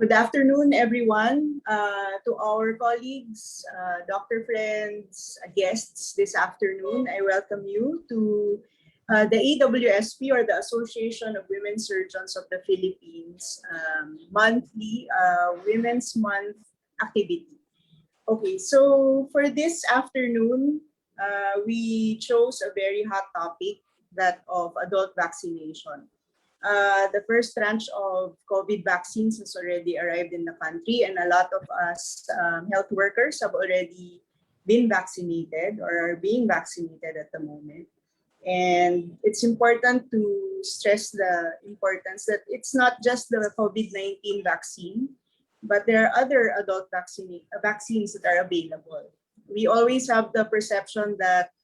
Good afternoon, everyone. To our colleagues, doctor friends, guests this afternoon, I welcome you to the AWSP, or the Association of Women Surgeons of the Philippines, monthly Women's Month activity. Okay, so for this afternoon, we chose a very hot topic, that of adult vaccination. The first tranche of COVID vaccines has already arrived in the country, and a lot of us health workers have already been vaccinated or are being vaccinated at the moment. And it's important to stress the importance that it's not just the COVID-19 vaccine, but there are other adult vaccines that are available. We always have the perception that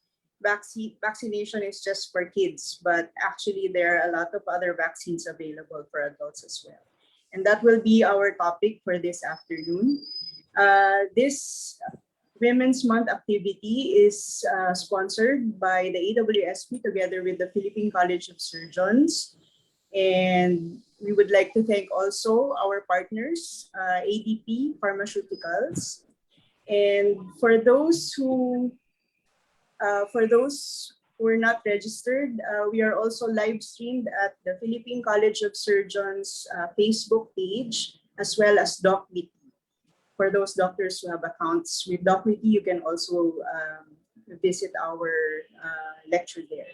vaccination is just for kids, but actually there are a lot of other vaccines available for adults as well. And that will be our topic for this afternoon. This Women's Month activity is sponsored by the AWSP together with the Philippine College of Surgeons. And we would like to thank also our partners, ADP Pharmaceuticals. And for those who are not registered, we are also live streamed at the Philippine College of Surgeons Facebook page, as well as DocVT. For those doctors who have accounts with DocVT, you can also visit our lecture there.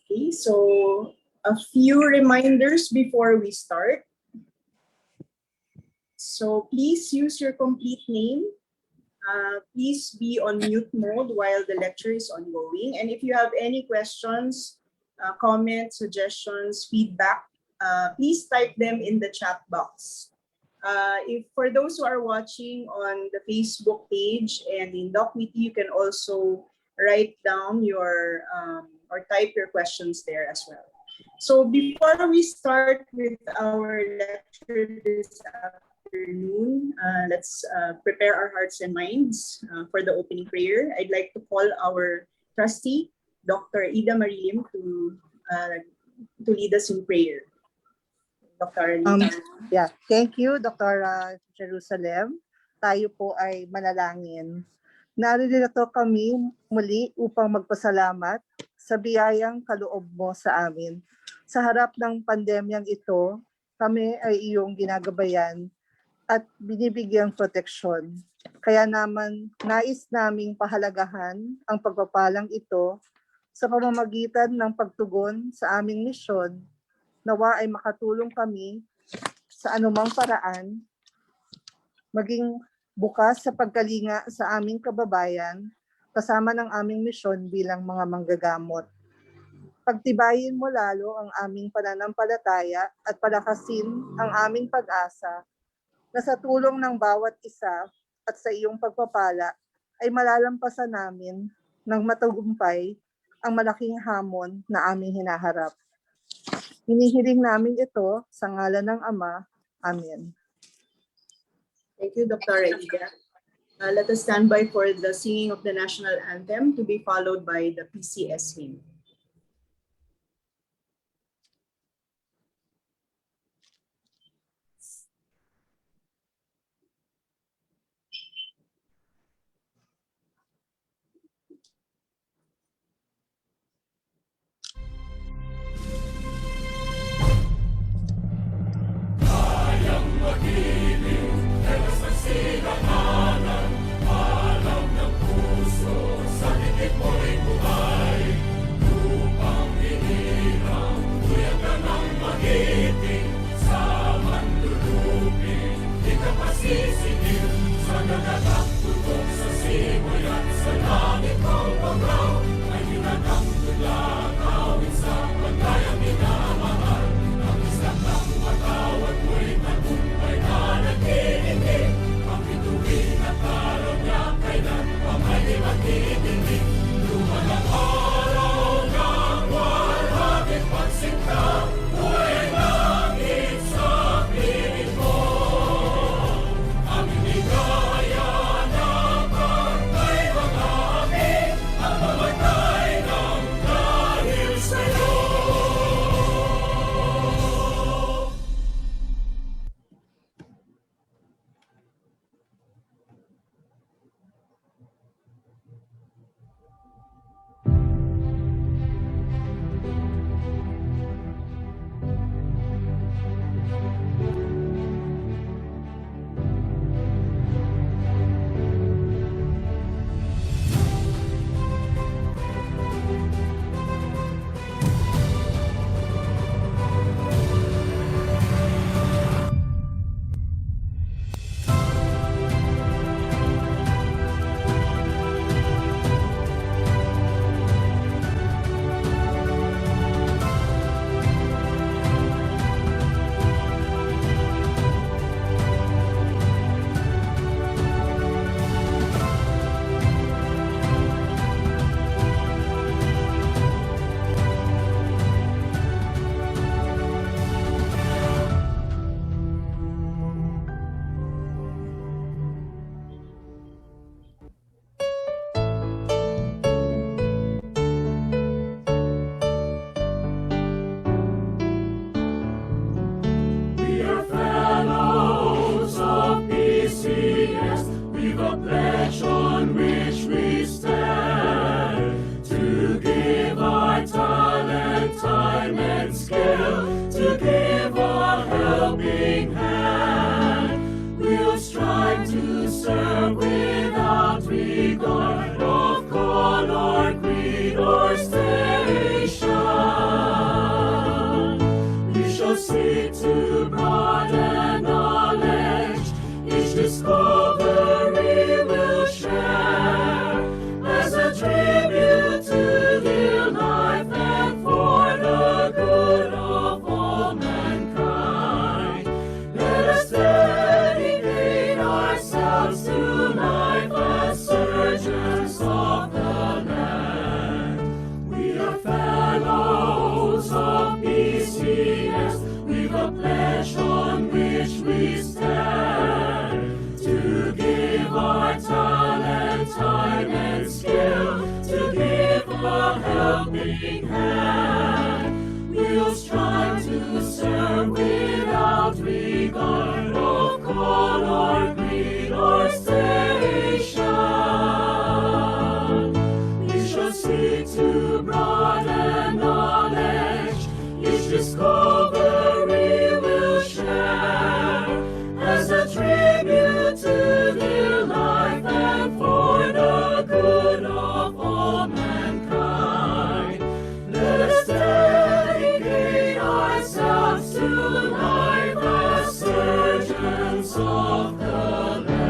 Okay, so a few reminders before we start. So please use your complete name. Please be on mute mode while the lecture is ongoing. And if you have any questions, comments, suggestions, feedback, please type them in the chat box. If for those who are watching on the Facebook page and in DocVT, you can also write down your or type your questions there as well. So before we start with our lecture this afternoon, let's prepare our hearts and minds for the opening prayer. I'd like to call our trustee, Dr. Ida Marilim, to lead us in prayer. Dr. Thank you, Dr. Jerusalem. Tayo po ay manalangin. Naririto kami muli upang magpasalamat sa biyayang kaloob mo sa amin. Sa harap ng pandemyang ito, kami ay iyong ginagabayan at binibigyang proteksyon. Kaya naman nais naming pahalagahan ang pagpapalang ito sa pamamagitan ng pagtugon sa aming misyon. Nawa ay makatulong kami sa anumang paraan, maging bukas sa pagkalinga sa aming kababayan, kasama ng aming misyon bilang mga manggagamot. Pagtibayin mo lalo ang aming pananampalataya at palakasin ang aming pag-asa na sa tulong ng bawat isa at sa iyong pagpapala ay malalampasan namin ng matagumpay ang malaking hamon na aming hinaharap. Hinihiling namin ito sa ngalan ng Ama. Amen. Thank you, Dr. Ida. Let us stand by for the singing of the national anthem, to be followed by the PCS hymn. Alam ng puso, sa dikit mo'y buhay. our station. We shall seek to broaden knowledge, each discovery will share as a tribute to their life and for the good of all mankind. Let us dedicate ourselves to life as surgeons of the land. We are fellows of PCS, we've a pledge on which we stand to give our talent, time, and skill, to give a helping hand. We'll strive to serve without regard of call or creed or station. We shall seek to broaden knowledge, each discovery will share as a tribute to their life and for the good of all mankind. Let us dedicate ourselves to life as surgeons of the land.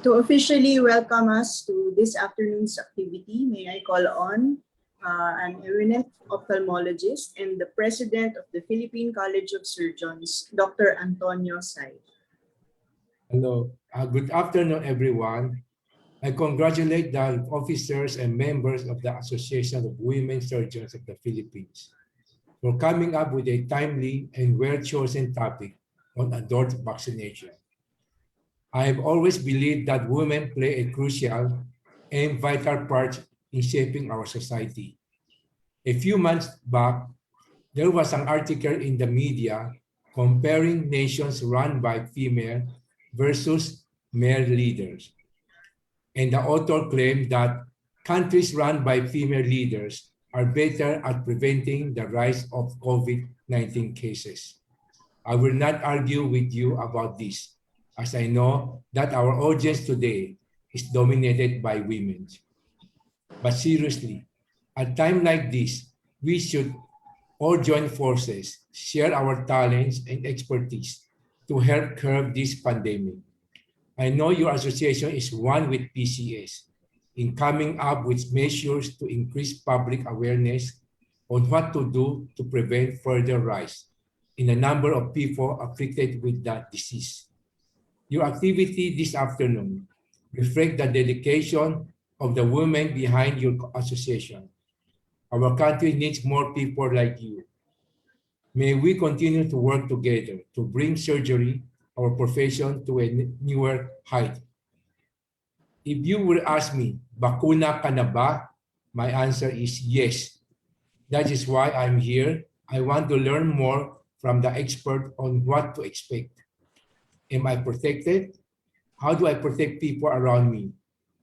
To officially welcome us to this afternoon's activity, may I call on an eminent ophthalmologist and the president of the Philippine College of Surgeons, Dr. Antonio Sai. Hello, good afternoon, everyone. I congratulate the officers and members of the Association of Women Surgeons of the Philippines for coming up with a timely and well-chosen topic on adult vaccination. I have always believed that women play a crucial and vital part in shaping our society. A few months back, there was an article in the media comparing nations run by female versus male leaders. And the author claimed that countries run by female leaders are better at preventing the rise of COVID-19 cases. I will not argue with you about this, as I know that our audience today is dominated by women. But seriously, at a time like this, we should all join forces, share our talents and expertise to help curb this pandemic. I know your association is one with PCS in coming up with measures to increase public awareness on what to do to prevent further rise in the number of people afflicted with that disease. Your activity this afternoon reflects the dedication of the women behind your association. Our country needs more people like you. May we continue to work together to bring surgery, our profession, to a newer height. If you will ask me, bakuna ka na ba? My answer is yes. That is why I'm here. I want to learn more from the expert on what to expect. Am I protected? How do I protect people around me?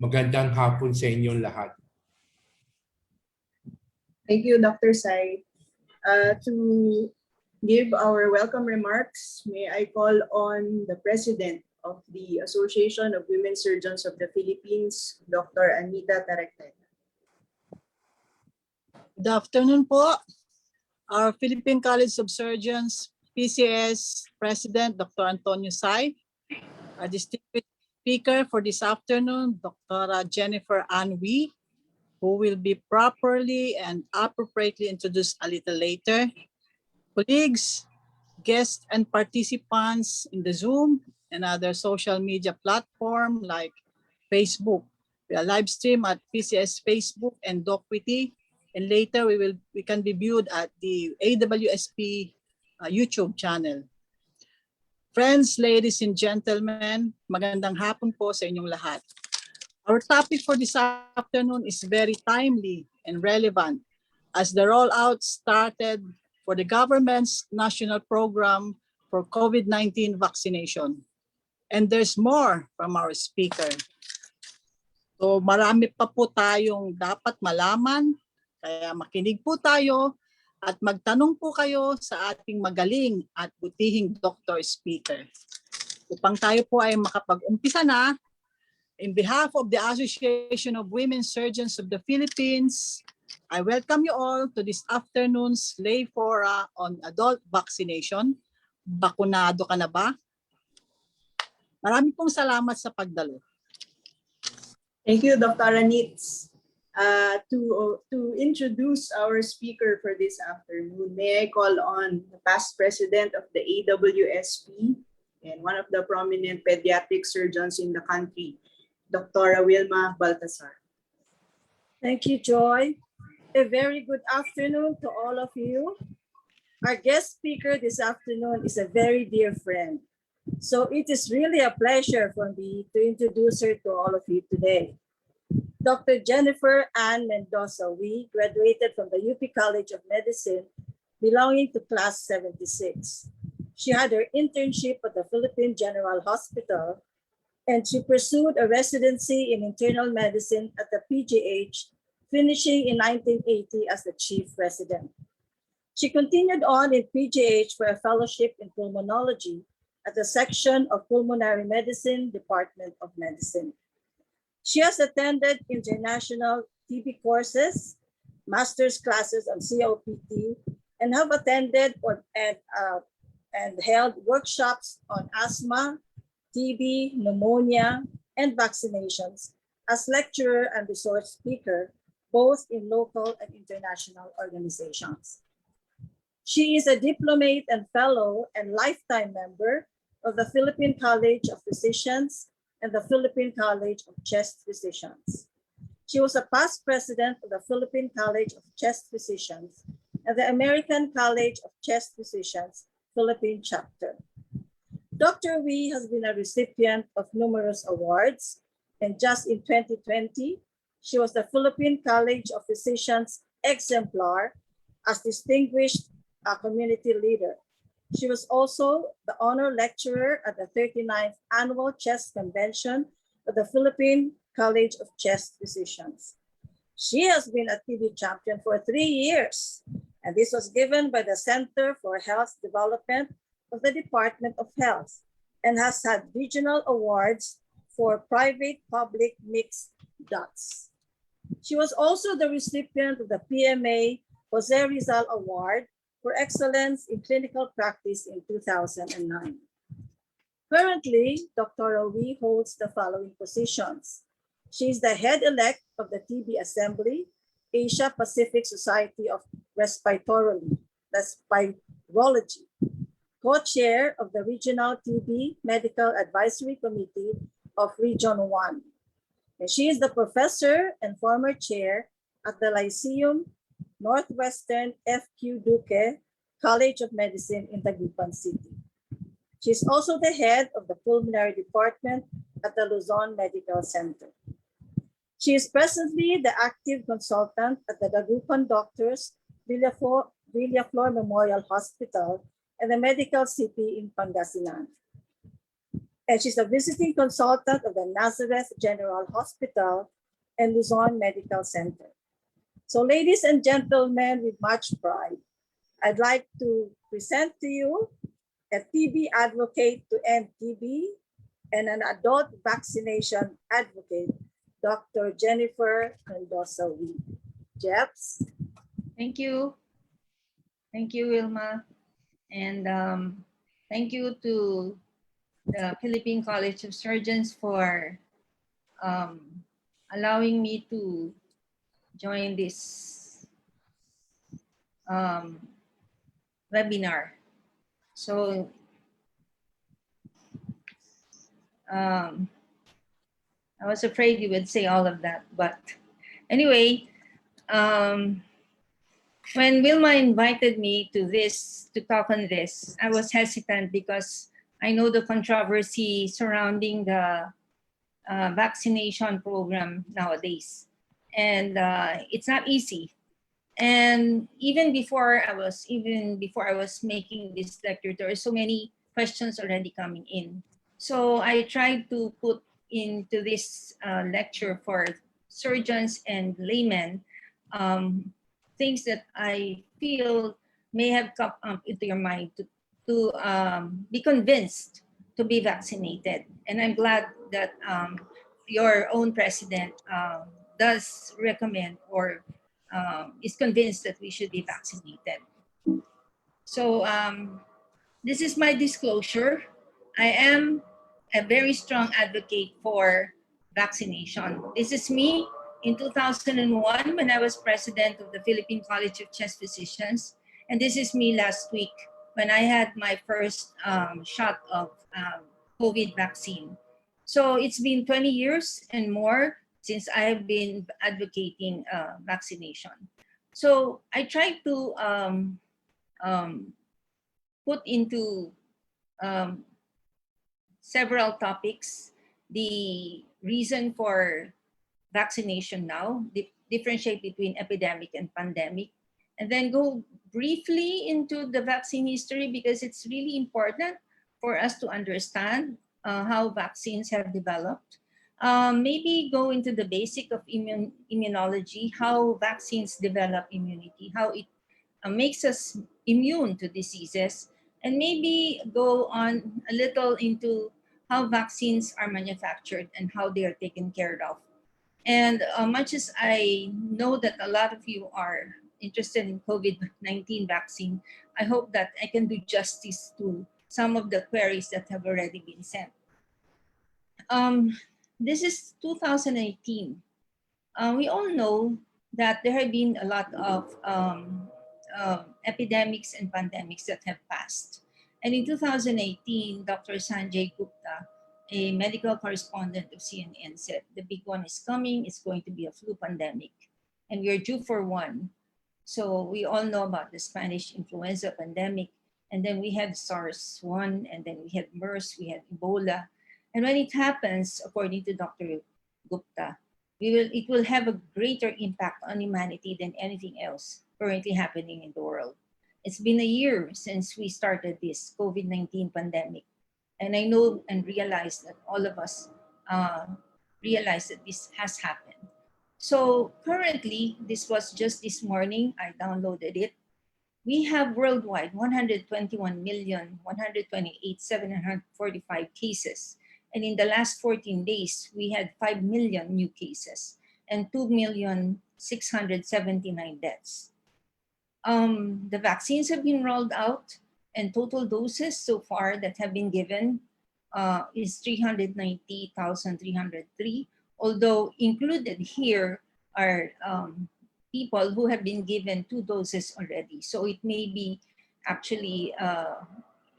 Magandang hapon sa inyong lahat. Thank you, Dr. Sai. To give our welcome remarks, may I call on the President of the Association of Women Surgeons of the Philippines, Dr. Anita Tarecten. Good afternoon po. Our Philippine College of Surgeons, PCS President, Dr. Antonio Sai. Our distinguished speaker for this afternoon, Dra Jennifer Ann M, who will be properly and appropriately introduced a little later. Colleagues, guests, and participants in the Zoom and other social media platform like Facebook. We are live stream at PCS Facebook and Docwitty, and later we can be viewed at the AWSP YouTube channel. Friends, ladies and gentlemen, magandang hapon po sa inyong lahat. Our topic for this afternoon is very timely and relevant as the rollout started for the government's national program for COVID-19 vaccination. And there's more from our speaker. So marami pa po tayong dapat malaman, kaya makinig po tayo at magtanong po kayo sa ating magaling at butihing Dr. Speaker. Upang tayo po ay makapag-umpisa na, in behalf of the Association of Women Surgeons of the Philippines, I welcome you all to this afternoon's lay fora on adult vaccination. Bakunado ka na ba? Maraming pong salamat sa pagdalo. Thank you, Dr. Anitz. To introduce our speaker for this afternoon, may I call on the past president of the AWSP and one of the prominent pediatric surgeons in the country, Dr. Wilma Baltasar. Thank you, Joy. A very good afternoon to all of you. Our guest speaker this afternoon is a very dear friend. So it is really a pleasure for me to introduce her to all of you today. Dr. Jennifer Ann M. We graduated from the UP College of Medicine belonging to class 76. She had her internship at the Philippine General Hospital, and she pursued a residency in internal medicine at the PGH, finishing in 1980 as the chief resident. She continued on in PGH for a fellowship in pulmonology at the section of Pulmonary Medicine, Department of Medicine. She has attended international TB courses, master's classes on COPT, and have attended and held workshops on asthma, TB, pneumonia, and vaccinations as lecturer and resource speaker, both in local and international organizations. She is a diplomate and fellow and lifetime member of the Philippine College of Physicians and the Philippine College of Chest Physicians. She was a past president of the Philippine College of Chest Physicians and the American College of Chest Physicians, Philippine chapter. Dr. Wee has been a recipient of numerous awards, and just in 2020, she was the Philippine College of Physicians exemplar as distinguished community leader. She was also the honor lecturer at the 39th Annual Chest Convention of the Philippine College of Chest Physicians. She has been a TB champion for 3 years, and this was given by the Center for Health Development of the Department of Health, and has had regional awards for private-public mixed dots. She was also the recipient of the PMA Jose Rizal Award for Excellence in Clinical Practice in 2009. Currently, Dr. Wee holds the following positions. She is the head-elect of the TB Assembly, Asia Pacific Society of Respirology, co-chair of the Regional TB Medical Advisory Committee of Region 1. And she is the professor and former chair at the Lyceum Northwestern F.Q. Duque College of Medicine in Dagupan City. She is also the head of the pulmonary department at the Luzon Medical Center. She is presently the active consultant at the Dagupan Doctors Villaflor Memorial Hospital and the Medical City in Pangasinan. And she's a visiting consultant of the Nazareth General Hospital and Luzon Medical Center. So ladies and gentlemen, with much pride, I'd like to present to you a TB advocate to end TB and an adult vaccination advocate, Dr. Jennifer Ann. Jeps. Thank you. Thank you, Wilma. And thank you to the Philippine College of Surgeons for allowing me to join this webinar. So I was afraid you would say all of that, but anyway, when Wilma invited me to talk on this, I was hesitant because I know the controversy surrounding the vaccination program nowadays. And it's not easy. And even before I was making this lecture, there are so many questions already coming in. So I tried to put into this lecture for surgeons and laymen things that I feel may have come up into your mind to be convinced to be vaccinated. And I'm glad that your own president does recommend or is convinced that we should be vaccinated. So this is my disclosure. I am a very strong advocate for vaccination. This is me in 2001 when I was president of the Philippine College of Chest Physicians. And this is me last week when I had my first shot of COVID vaccine. So it's been 20 years and more since I have been advocating vaccination. So I try to put into several topics the reason for vaccination now, differentiate between epidemic and pandemic, and then go briefly into the vaccine history because it's really important for us to understand how vaccines have developed. Maybe go into the basic of immunology, how vaccines develop immunity, how it makes us immune to diseases, and maybe go on a little into how vaccines are manufactured and how they are taken care of. And much as I know that a lot of you are interested in COVID-19 vaccine, I hope that I can do justice to some of the queries that have already been sent. This is 2018. We all know that there have been a lot of epidemics and pandemics that have passed. And in 2018, Dr. Sanjay Gupta, a medical correspondent of CNN, said the big one is coming. It's going to be a flu pandemic, and we are due for one. So we all know about the Spanish influenza pandemic, and then we had SARS-1, and then we had MERS, we had Ebola. And when it happens, according to Dr. Gupta, it will have a greater impact on humanity than anything else currently happening in the world. It's been a year since we started this COVID-19 pandemic. And I know and realize that all of us realize that this has happened. So currently, this was just this morning, I downloaded it. We have worldwide 121,128,745 cases. And in the last 14 days, we had 5 million new cases and 2,679,000 deaths. The vaccines have been rolled out, and total doses so far that have been given is 390,303, although included here are people who have been given 2 doses already. So it may be actually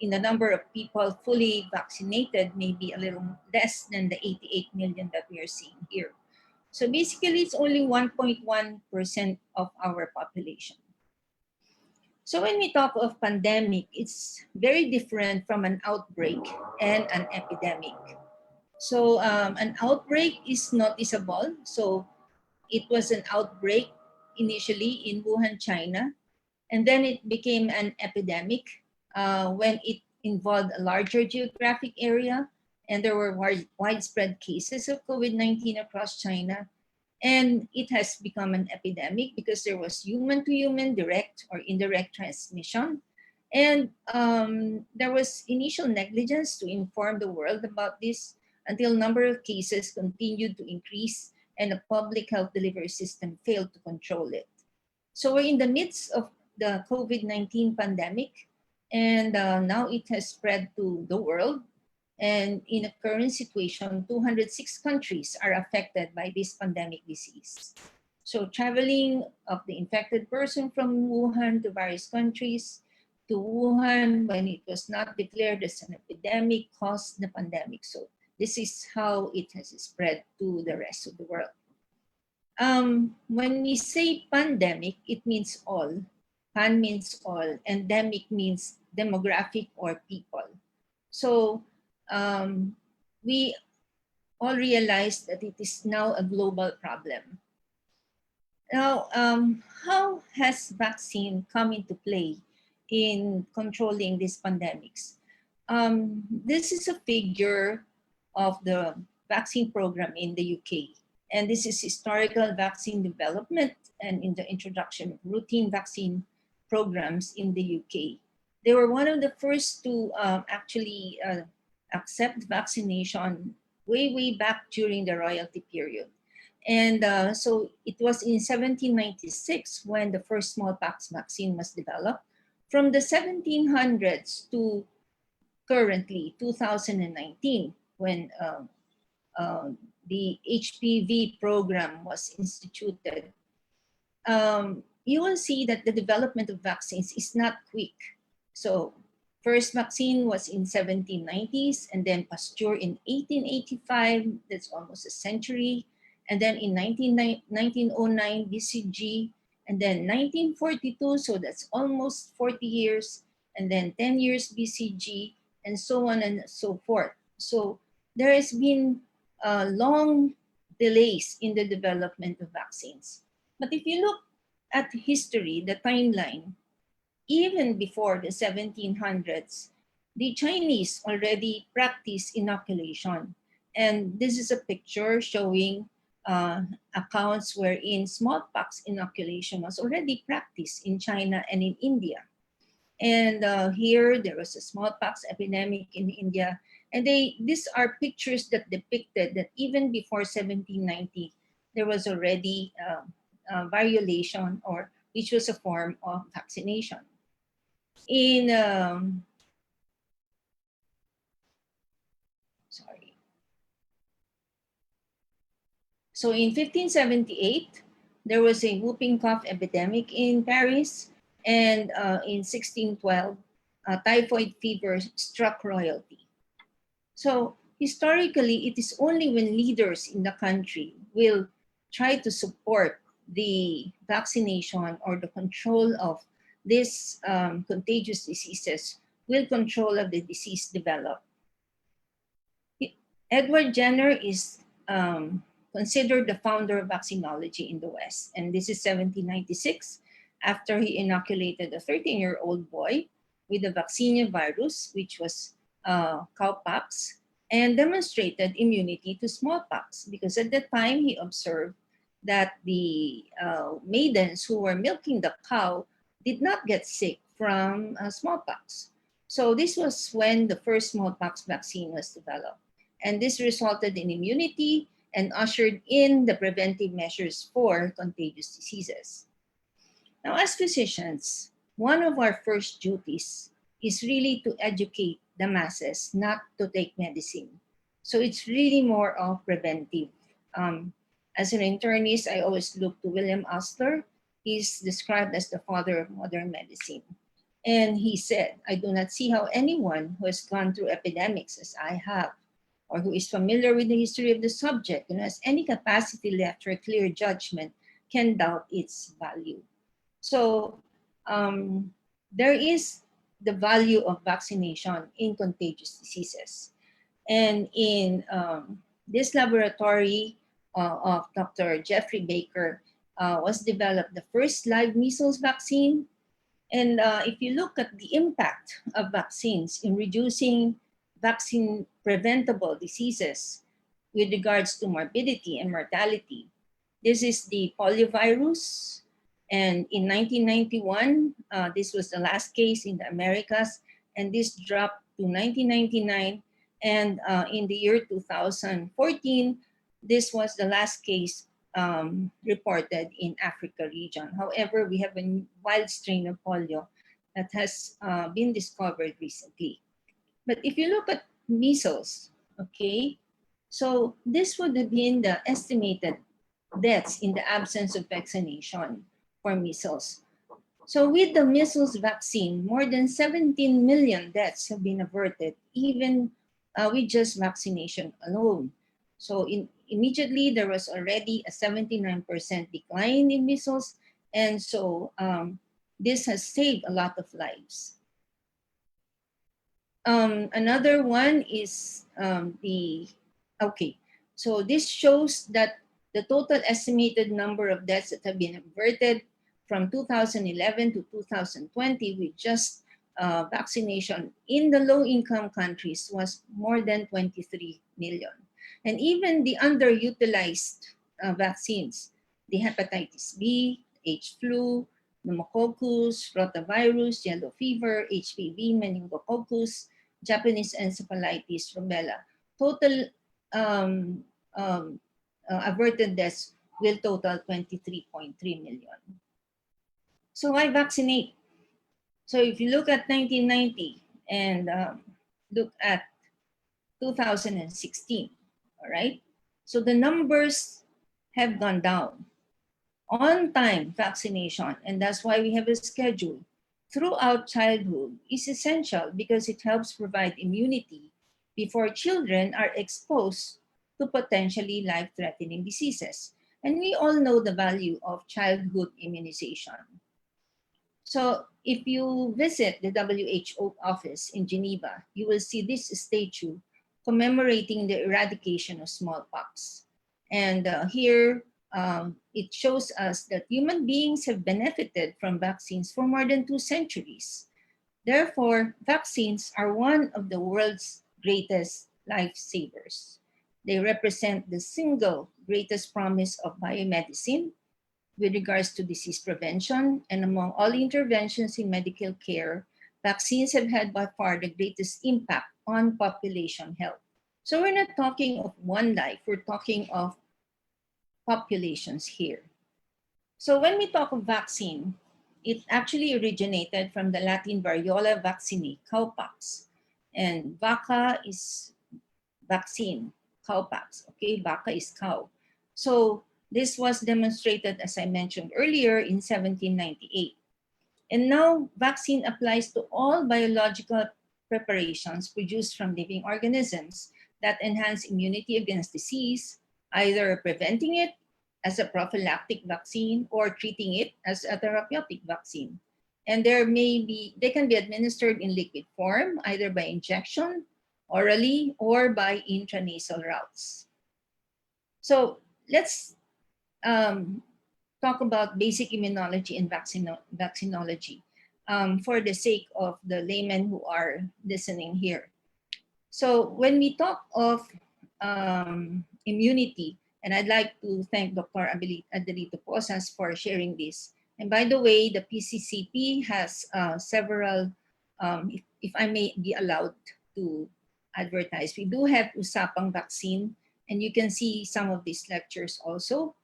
in the number of people fully vaccinated, maybe a little less than the 88 million that we are seeing here. So basically, it's only 1.1% of our population. So when we talk of pandemic, it's very different from an outbreak and an epidemic. So an outbreak is noticeable. So it was an outbreak initially in Wuhan, China, and then it became an epidemic when it involved a larger geographic area, and there were widespread cases of COVID-19 across China. And it has become an epidemic because there was human-to-human direct or indirect transmission. And there was initial negligence to inform the world about this until number of cases continued to increase and the public health delivery system failed to control it. So we're in the midst of the COVID-19 pandemic, and now it has spread to the world. And in a current situation, 206 countries are affected by this pandemic disease. So traveling of the infected person from Wuhan to various countries to Wuhan when it was not declared as an epidemic caused the pandemic. So this is how it has spread to the rest of the world. When we say pandemic, it means all. Pan means all. Endemic means demographic or people. So we all realize that it is now a global problem. Now, how has vaccine come into play in controlling these pandemics? This is a figure of the vaccine program in the UK. And this is historical vaccine development and in the introduction of routine vaccine programs in the UK. They were one of the first to actually accept vaccination way back during the royalty period. And so it was in 1796 when the first smallpox vaccine was developed. From the 1700s to currently 2019, when the HPV program was instituted, you will see that the development of vaccines is not quick. So first vaccine was in 1790s, and then Pasteur in 1885, that's almost a century. And then in 1909, BCG, and then 1942, so that's almost 40 years, and then 10 years BCG, and so on and so forth. So there has been long delays in the development of vaccines. But if you look at history, the timeline, even before the 1700s, the Chinese already practiced inoculation. And this is a picture showing accounts wherein smallpox inoculation was already practiced in China and in India. And here there was a smallpox epidemic in India. And these are pictures that depicted that even before 1790, there was already variolation, or which was a form of vaccination. In So in 1578, there was a whooping cough epidemic in Paris, and in 1612, typhoid fever struck royalty. So historically, it is only when leaders in the country will try to support the vaccination or the control of these contagious diseases will control of the disease develop. Edward Jenner is considered the founder of vaccinology in the West. And this is 1796, after he inoculated a 13-year-old boy with the vaccinia virus, which was cowpox, and demonstrated immunity to smallpox, because at that time he observed that the maidens who were milking the cow did not get sick from smallpox. So this was when the first smallpox vaccine was developed. And this resulted in immunity and ushered in the preventive measures for contagious diseases. Now, as physicians, one of our first duties is really to educate the masses, not to take medicine. So it's really more of preventive. As an internist, I always look to William Osler. He's described as the father of modern medicine. And he said, I do not see how anyone who has gone through epidemics as I have, or who is familiar with the history of the subject and has any capacity left for a clear judgment, can doubt its value. So there is the value of vaccination in contagious diseases. And in this laboratory of Dr. Jeffrey Baker was developed the first live measles vaccine. And if you look at the impact of vaccines in reducing vaccine preventable diseases with regards to morbidity and mortality, this is the poliovirus. And in 1991, this was the last case in the Americas, and this dropped to 1999. And in the year 2014, this was the last case reported in Africa region. However, we have a wild strain of polio that has been discovered recently. But if you look at measles, okay, so this would have been the estimated deaths in the absence of vaccination for measles. So with the measles vaccine, more than 17 million deaths have been averted, even with just vaccination alone. So immediately there was already a 79% decline in measles, and so this has saved a lot of lives. Another one is so this shows that the total estimated number of deaths that have been averted from 2011 to 2020 with just vaccination in the low-income countries was more than 23 million. And even the underutilized vaccines, the hepatitis B, H flu, pneumococcus, rotavirus, yellow fever, HPV, meningococcus, Japanese encephalitis, rubella. Total averted deaths will total 23.3 million. So why vaccinate? So if you look at 1990 and look at 2016, all right? So the numbers have gone down. On-time vaccination, and that's why we have a schedule throughout childhood, is essential because it helps provide immunity before children are exposed to potentially life-threatening diseases. And we all know the value of childhood immunization. So if you visit the WHO office in Geneva, you will see this statue commemorating the eradication of smallpox. And here, it shows us that human beings have benefited from vaccines for more than 2 centuries. Therefore, vaccines are one of the world's greatest lifesavers. They represent the single greatest promise of biomedicine with regards to disease prevention, and among all interventions in medical care, vaccines have had by far the greatest impact on population health. So we're not talking of one life, we're talking of populations here. So when we talk of vaccine, it actually originated from the Latin variola vaccini, cowpox. And vaca is vaccine, cowpox, okay? Vaca is cow. So this was demonstrated, as I mentioned earlier, in 1798. And now vaccine applies to all biological preparations produced from living organisms that enhance immunity against disease, either preventing it as a prophylactic vaccine or treating it as a therapeutic vaccine. And they can be administered in liquid form, either by injection, orally, or by intranasal routes. So let's talk about basic immunology and vaccinology for the sake of the laymen who are listening here. So when we talk of immunity, and I'd like to thank Dr. Adelito Posas for sharing this. And by the way, the PCCP has several, if I may be allowed to advertise, we do have Usapang vaccine, and you can see some of these lectures also.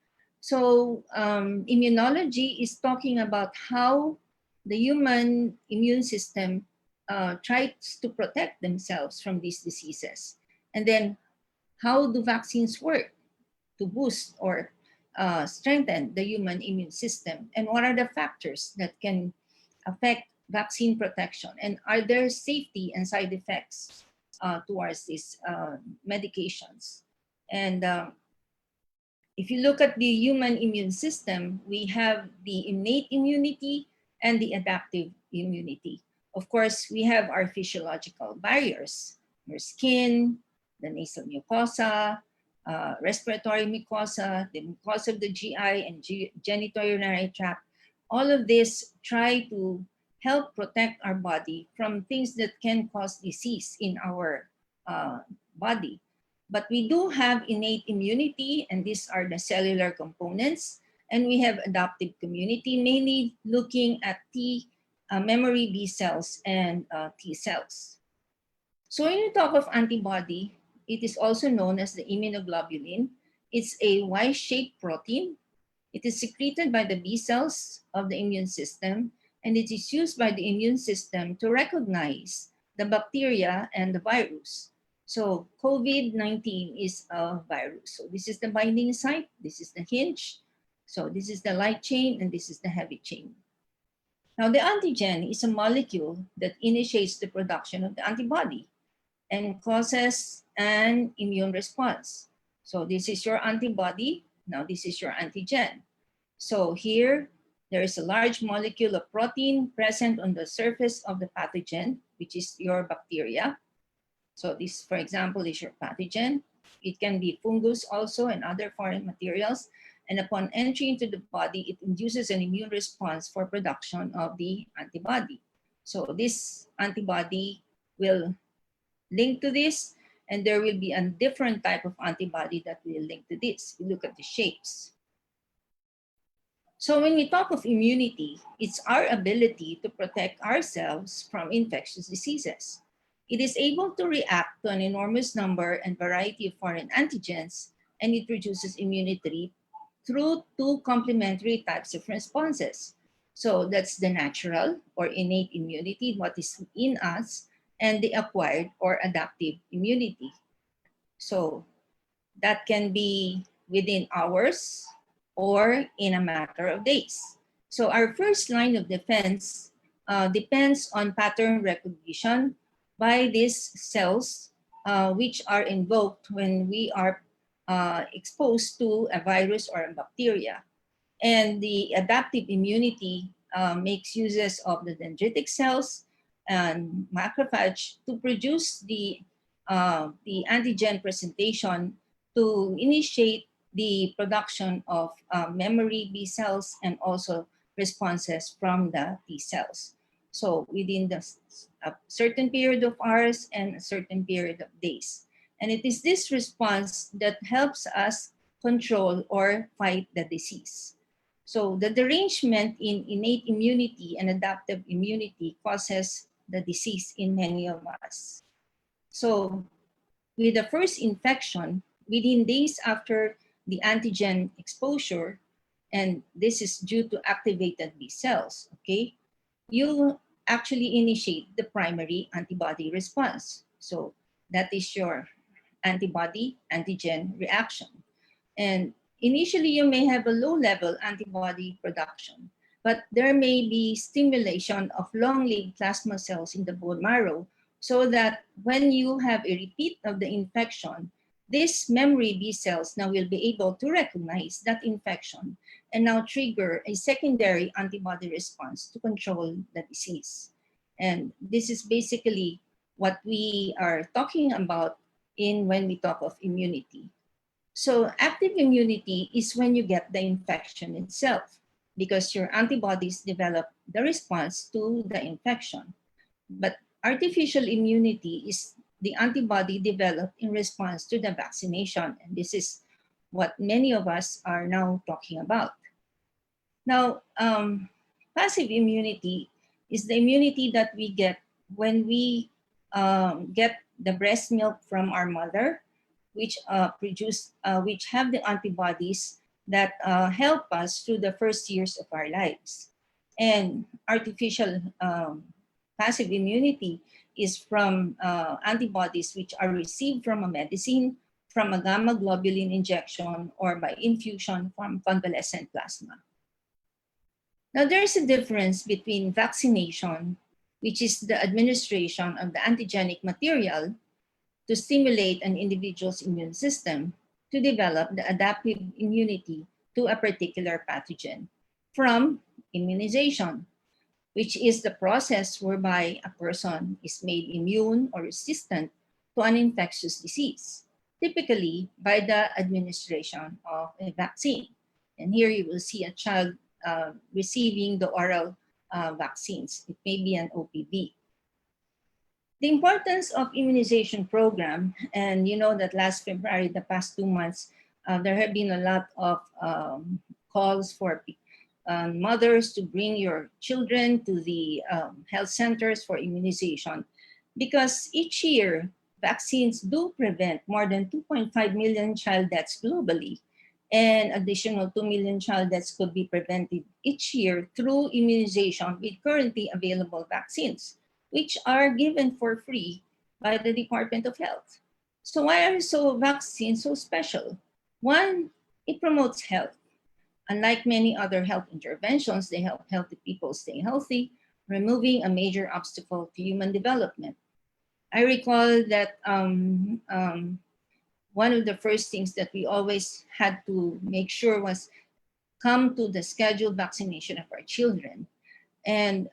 So immunology is talking about how the human immune system tries to protect themselves from these diseases. And then how do vaccines work to boost or strengthen the human immune system? And what are the factors that can affect vaccine protection? And are there safety and side effects towards these medications? And if you look at the human immune system, we have the innate immunity and the adaptive immunity. Of course, we have our physiological barriers, your skin, the nasal mucosa, respiratory mucosa, the mucosa of the GI and genitourinary tract. All of this try to help protect our body from things that can cause disease in our body. But we do have innate immunity, and these are the cellular components. And we have adaptive immunity, mainly looking at memory B cells and T cells. So when you talk of antibody, it is also known as the immunoglobulin. It's a Y-shaped protein. It is secreted by the B cells of the immune system, and it is used by the immune system to recognize the bacteria and the virus. So COVID-19 is a virus. So this is the binding site, this is the hinge. So this is the light chain, and this is the heavy chain. Now the antigen is a molecule that initiates the production of the antibody and causes an immune response. So this is your antibody, now this is your antigen. So here, there is a large molecule of protein present on the surface of the pathogen, which is your bacteria. So this, for example, is your pathogen. It can be fungus also and other foreign materials. And upon entry into the body, it induces an immune response for production of the antibody. So this antibody will link to this, and there will be a different type of antibody that will link to this. You look at the shapes. So when we talk of immunity, it's our ability to protect ourselves from infectious diseases. It is able to react to an enormous number and variety of foreign antigens, and it produces immunity through two complementary types of responses. So that's the natural or innate immunity, what is in us, and the acquired or adaptive immunity. So that can be within hours or in a matter of days. So our first line of defense depends on pattern recognition by these cells, which are invoked when we are exposed to a virus or a bacteria. And the adaptive immunity makes uses of the dendritic cells and macrophage to produce the antigen presentation to initiate the production of memory B cells and also responses from the T cells. So within a certain period of hours and a certain period of days. And it is this response that helps us control or fight the disease. So the derangement in innate immunity and adaptive immunity causes the disease in many of us. So with the first infection, within days after the antigen exposure, and this is due to activated B cells, okay, you actually initiate the primary antibody response. So that is your antibody antigen reaction. And initially, you may have a low-level antibody production, but there may be stimulation of long-lived plasma cells in the bone marrow so that when you have a repeat of the infection, these memory B cells now will be able to recognize that infection and now trigger a secondary antibody response to control the disease. And this is basically what we are talking about when we talk of immunity. So active immunity is when you get the infection itself because your antibodies develop the response to the infection. But artificial immunity is the antibody developed in response to the vaccination. And this is what many of us are now talking about. Now, passive immunity is the immunity that we get when we get the breast milk from our mother, which which have the antibodies that help us through the first years of our lives. And artificial passive immunity is from antibodies which are received from a medicine, from a gamma globulin injection, or by infusion from convalescent plasma. Now, there's a difference between vaccination, which is the administration of the antigenic material to stimulate an individual's immune system to develop the adaptive immunity to a particular pathogen, from immunization, which is the process whereby a person is made immune or resistant to an infectious disease, typically by the administration of a vaccine. And here you will see a child receiving the oral vaccines. It may be an OPV. The importance of immunization program, and you know that last February, the past 2 months, there have been a lot of calls for mothers to bring your children to the health centers for immunization, because each year vaccines do prevent more than 2.5 million child deaths globally, and additional 2 million child deaths could be prevented each year through immunization with currently available vaccines, which are given for free by the Department of Health. So why are vaccines so special? One, it promotes health. Unlike many other health interventions, they help healthy people stay healthy, removing a major obstacle to human development. I recall that one of the first things that we always had to make sure was come to the scheduled vaccination of our children. And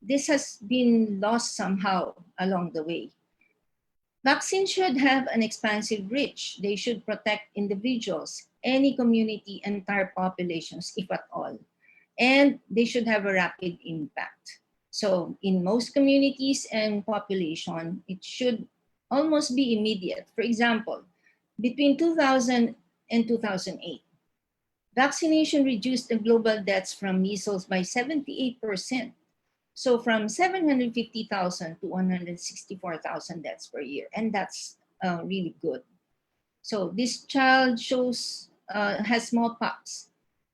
this has been lost somehow along the way. Vaccines should have an expansive reach. They should protect individuals, any community, entire populations, if at all. And they should have a rapid impact. So in most communities and population, it should almost be immediate. For example, between 2000 and 2008, Vaccination reduced the global deaths from measles by 78%. So from 750,000 to 164,000 deaths per year. And that's really good. So this child has smallpox.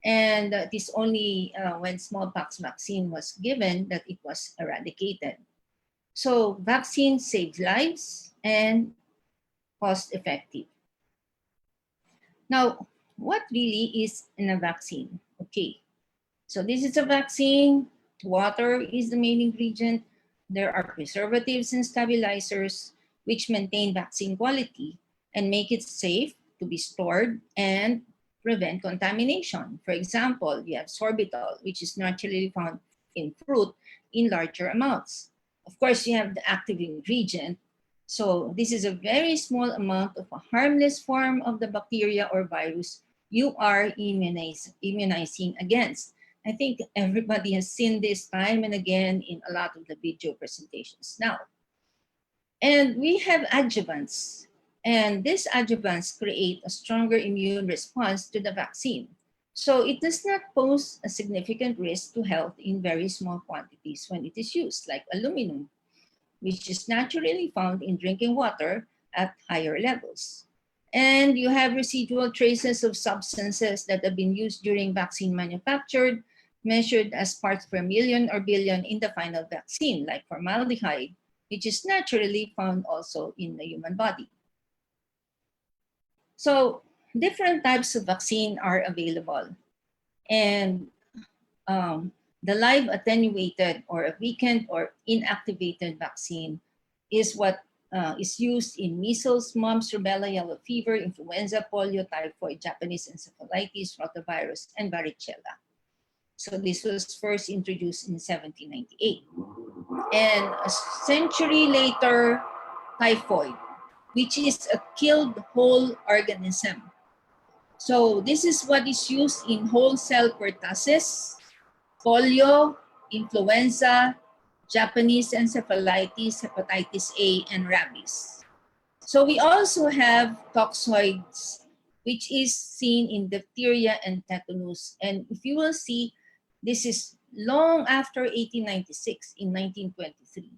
And it is only when smallpox vaccine was given that it was eradicated. So vaccine saves lives and cost effective. Now, what really is in a vaccine? Okay, so this is a vaccine. Water is the main ingredient. There are preservatives and stabilizers which maintain vaccine quality and make it safe to be stored and prevent contamination. For example, you have sorbitol, which is naturally found in fruit in larger amounts. Of course, you have the active ingredient. So this is a very small amount of a harmless form of the bacteria or virus you are immunizing against. I think everybody has seen this time and again in a lot of the video presentations now. And we have adjuvants. And these adjuvants create a stronger immune response to the vaccine. So it does not pose a significant risk to health in very small quantities when it is used, like aluminum, which is naturally found in drinking water at higher levels. And you have residual traces of substances that have been used during vaccine manufactured, measured as parts per million or billion in the final vaccine, like formaldehyde, which is naturally found also in the human body. So different types of vaccine are available. And the live attenuated or a weakened or inactivated vaccine is what is used in measles, mumps, rubella, yellow fever, influenza, polio, typhoid, Japanese encephalitis, rotavirus, and varicella. So this was first introduced in 1798. And a century later, typhoid, which is a killed whole organism. So this is what is used in whole cell pertussis, polio, influenza, Japanese encephalitis, hepatitis A, and rabies. So we also have toxoids, which is seen in diphtheria and tetanus. And if you will see, this is long after 1896 in 1923.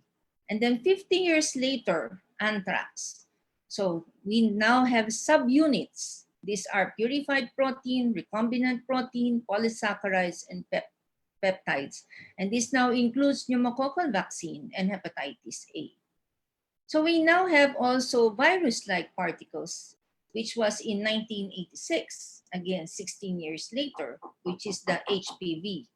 And then 50 years later, anthrax. So we now have subunits. These are purified protein, recombinant protein, polysaccharides, and peptides. And this now includes pneumococcal vaccine and hepatitis A. So we now have also virus-like particles, which was in 1986, again, 16 years later, which is the HPV.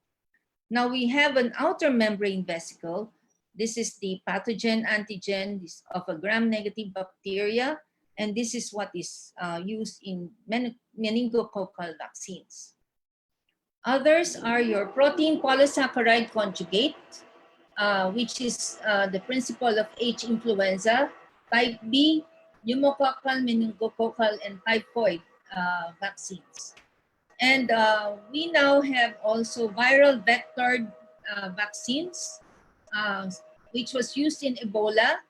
Now we have an outer membrane vesicle. This is the pathogen antigen of a gram-negative bacteria, and this is what is used in meningococcal vaccines. Others are your protein polysaccharide conjugate, which is the principle of H. influenza, type B, pneumococcal, meningococcal, and typhoid vaccines. And we now have also viral vectored vaccines, which was used in Ebola,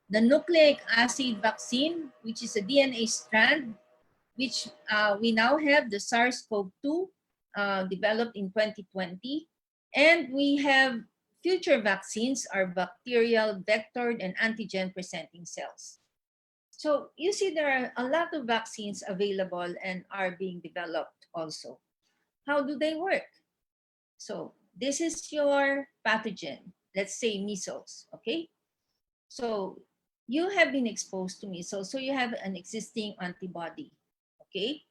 the nucleic acid vaccine, which is a DNA strand, which we now have the SARS-CoV-2 developed in 2020. And we have future vaccines are bacterial, vectored, and antigen presenting cells. So you see there are a lot of vaccines available and are being developed also. How do they work? So this is your pathogen, let's say measles, okay? So you have been exposed to measles, so you have an existing antibody, okay?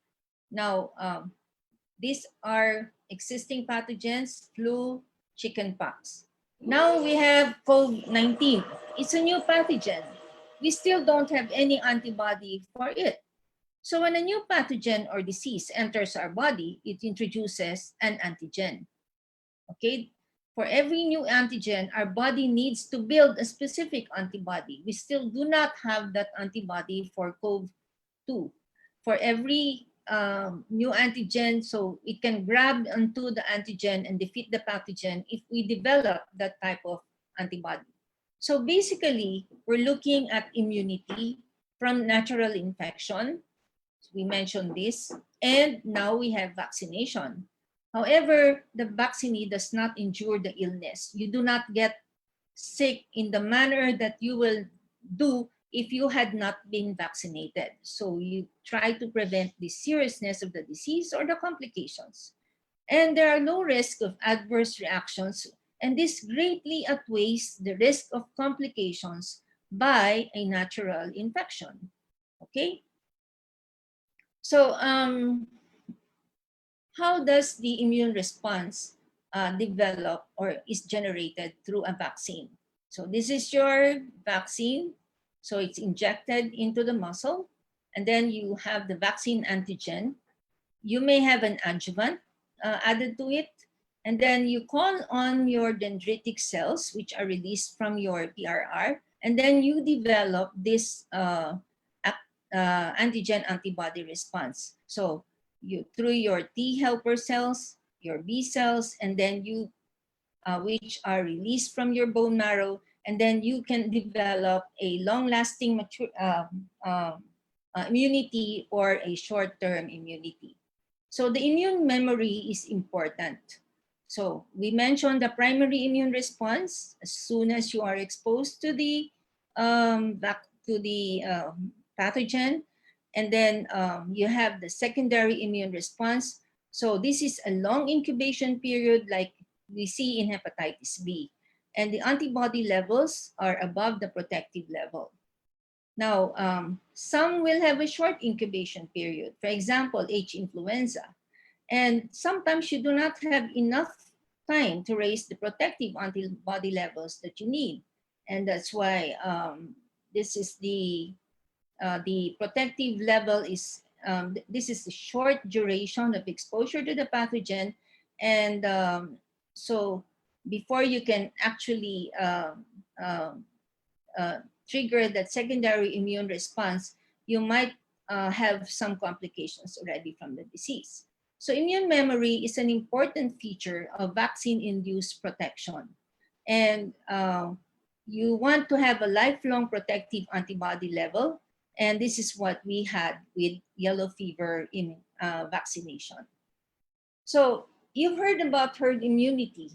Now, these are existing pathogens, flu, chickenpox. Now we have COVID-19. It's a new pathogen. We still don't have any antibody for it. So when a new pathogen or disease enters our body, it introduces an antigen. Okay? For every new antigen, our body needs to build a specific antibody. We still do not have that antibody for COVID-2. For every new antigen, so it can grab onto the antigen and defeat the pathogen if we develop that type of antibody. So basically, we're looking at immunity from natural infection. We mentioned this, and now we have vaccination. However, the vaccinee does not endure the illness. You do not get sick in the manner that you will do if you had not been vaccinated. So you try to prevent the seriousness of the disease or the complications. And there are low risk of adverse reactions, and this greatly outweighs the risk of complications by a natural infection. Okay? So how does the immune response develop or is generated through a vaccine? So this is your vaccine. So it's injected into the muscle, and then you have the vaccine antigen. You may have an adjuvant added to it, and then you call on your dendritic cells, which are released from your PRR, and then you develop this antigen antibody response. So you through your T helper cells, your B cells, and then you which are released from your bone marrow, and then you can develop a long-lasting immunity or a short-term immunity. So the immune memory is important. So we mentioned the primary immune response. As soon as you are exposed to the pathogen, and then you have the secondary immune response. So this is a long incubation period like we see in hepatitis B. And the antibody levels are above the protective level. Now, some will have a short incubation period. For example, H. influenza. And sometimes you do not have enough time to raise the protective antibody levels that you need. And that's why this is the protective level is, this is the short duration of exposure to the pathogen. And so before you can actually trigger that secondary immune response, you might have some complications already from the disease. So immune memory is an important feature of vaccine-induced protection. And you want to have a lifelong protective antibody level. And this is what we had with yellow fever in vaccination. So you've heard about herd immunity,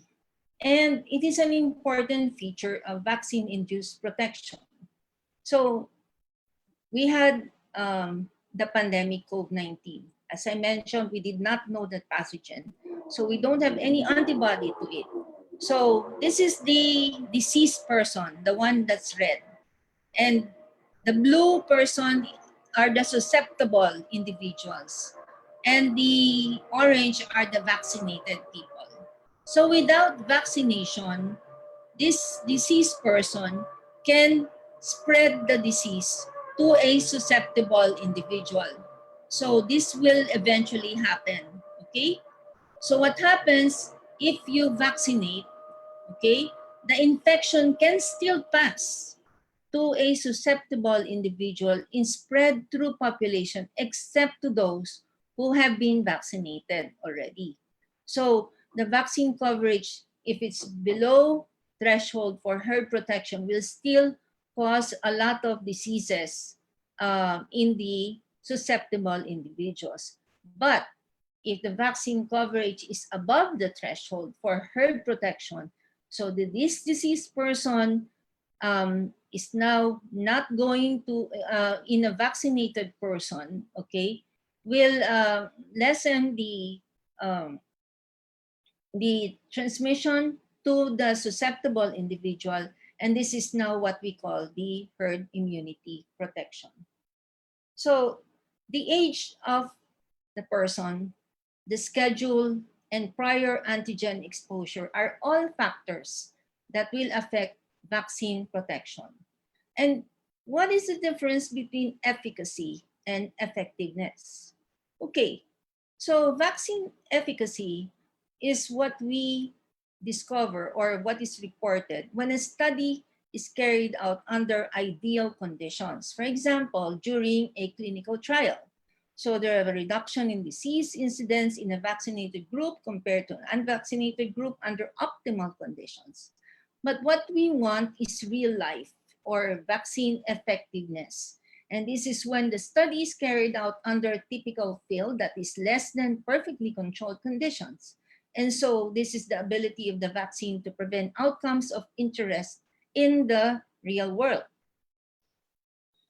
and it is an important feature of vaccine-induced protection. So we had the pandemic COVID-19. As I mentioned, we did not know that pathogen. So we don't have any antibody to it. So this is the deceased person, the one that's red. And the blue person are the susceptible individuals. And the orange are the vaccinated people. So without vaccination, this deceased person can spread the disease to a susceptible individual. So this will eventually happen, okay? So what happens if you vaccinate, okay, the infection can still pass to a susceptible individual and spread through population except to those who have been vaccinated already. So the vaccine coverage, if it's below threshold for herd protection, will still cause a lot of diseases in the susceptible individuals. But if the vaccine coverage is above the threshold for herd protection, so this diseased person is now not going to, in a vaccinated person, okay, will lessen the transmission to the susceptible individual. And this is now what we call the herd immunity protection. So the age of the person, the schedule, and prior antigen exposure are all factors that will affect vaccine protection. And what is the difference between efficacy and effectiveness? Okay, so vaccine efficacy is what we discover or what is reported when a study is carried out under ideal conditions. For example, during a clinical trial. So there are a reduction in disease incidence in a vaccinated group compared to an unvaccinated group under optimal conditions. But what we want is real life or vaccine effectiveness. And this is when the study is carried out under a typical field that is less than perfectly controlled conditions. And so this is the ability of the vaccine to prevent outcomes of interest in the real world.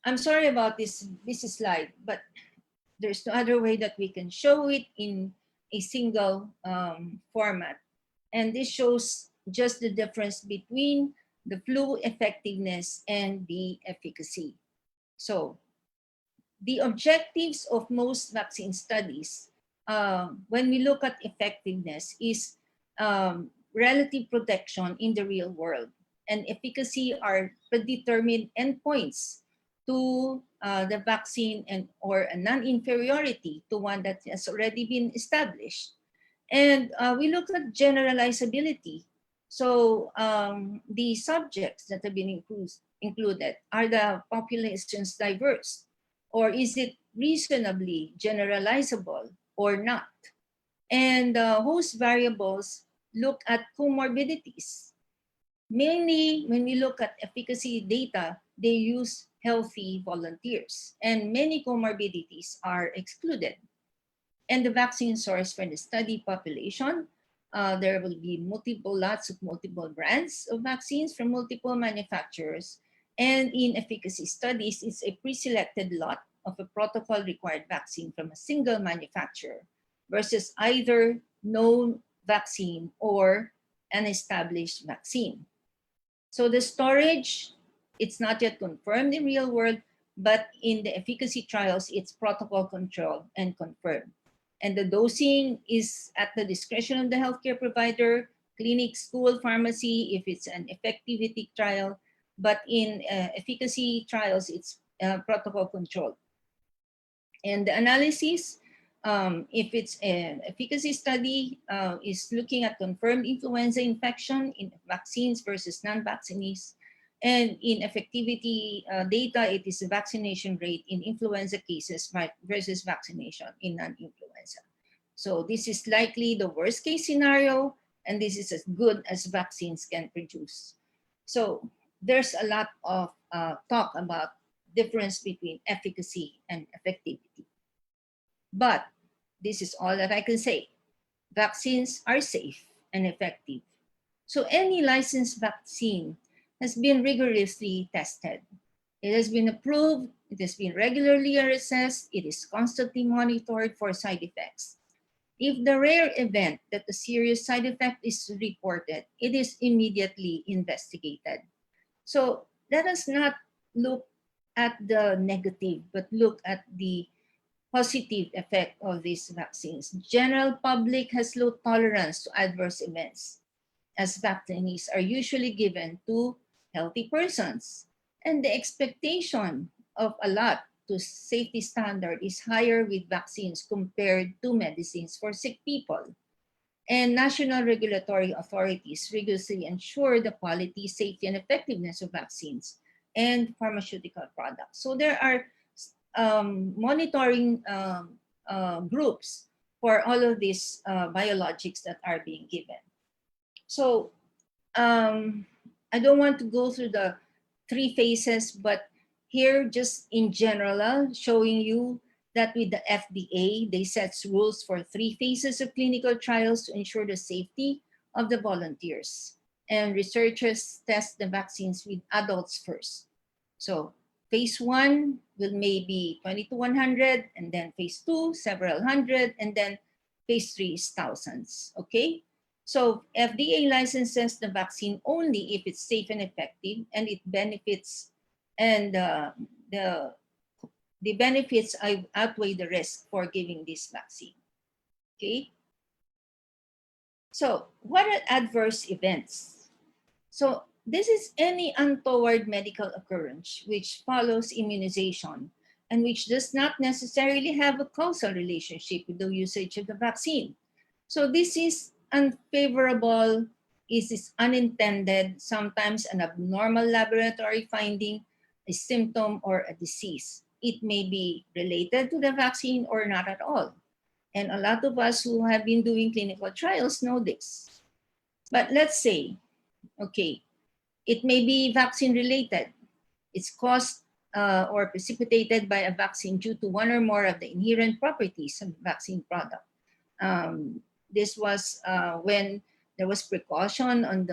I'm sorry about this slide, but there's no other way that we can show it in a single format. And this shows just the difference between the flu effectiveness and the efficacy. So the objectives of most vaccine studies, when we look at effectiveness, is relative protection in the real world, and efficacy are predetermined endpoints to the vaccine and or a non-inferiority to one that has already been established. And we look at generalizability. So the subjects that have been included, are the populations diverse? Or is it reasonably generalizable or not? And host variables look at comorbidities. Mainly, when we look at efficacy data, they use healthy volunteers, and many comorbidities are excluded. And the vaccine source for the study population, there will be lots of multiple brands of vaccines from multiple manufacturers. And in efficacy studies, it's a pre-selected lot of a protocol required vaccine from a single manufacturer versus either known vaccine or an established vaccine. So the storage, it's not yet confirmed in real world, but in the efficacy trials, it's protocol controlled and confirmed. And the dosing is at the discretion of the healthcare provider, clinic, school, pharmacy, if it's an effectivity trial. But in efficacy trials, it's protocol controlled. And the analysis, if it's an efficacy study, is looking at confirmed influenza infection in vaccines versus non-vaccinees. And in effectivity data, it is the vaccination rate in influenza cases versus vaccination in non-influenza. So this is likely the worst case scenario, and this is as good as vaccines can produce. So there's a lot of talk about difference between efficacy and effectivity. But this is all that I can say. Vaccines are safe and effective. So any licensed vaccine has been rigorously tested. It has been approved, it has been regularly assessed, it is constantly monitored for side effects. If the rare event that a serious side effect is reported, it is immediately investigated. So let us not look at the negative, but look at the positive effect of these vaccines. General public has low tolerance to adverse events, as vaccines are usually given to healthy persons. And the expectation of a lot to safety standard is higher with vaccines compared to medicines for sick people. And national regulatory authorities rigorously ensure the quality, safety, and effectiveness of vaccines and pharmaceutical products. So there are monitoring groups for all of these biologics that are being given. So I don't want to go through the 3 phases, but here just in general, showing you that with the FDA, they set rules for 3 phases of clinical trials to ensure the safety of the volunteers. And researchers test the vaccines with adults first. So phase 1 will maybe 20 to 100, and then phase 2, several hundred, and then phase 3 is thousands, okay? So FDA licenses the vaccine only if it's safe and effective, and it benefits, and the benefits outweigh the risk for giving this vaccine, okay? So what are adverse events? So this is any untoward medical occurrence which follows immunization and which does not necessarily have a causal relationship with the usage of the vaccine. So this is unfavorable, is unintended, sometimes an abnormal laboratory finding, a symptom, or a disease. It may be related to the vaccine or not at all. And a lot of us who have been doing clinical trials know this. But let's say, okay, it may be vaccine related. It's caused or precipitated by a vaccine due to one or more of the inherent properties of the vaccine product. This was when there was precaution on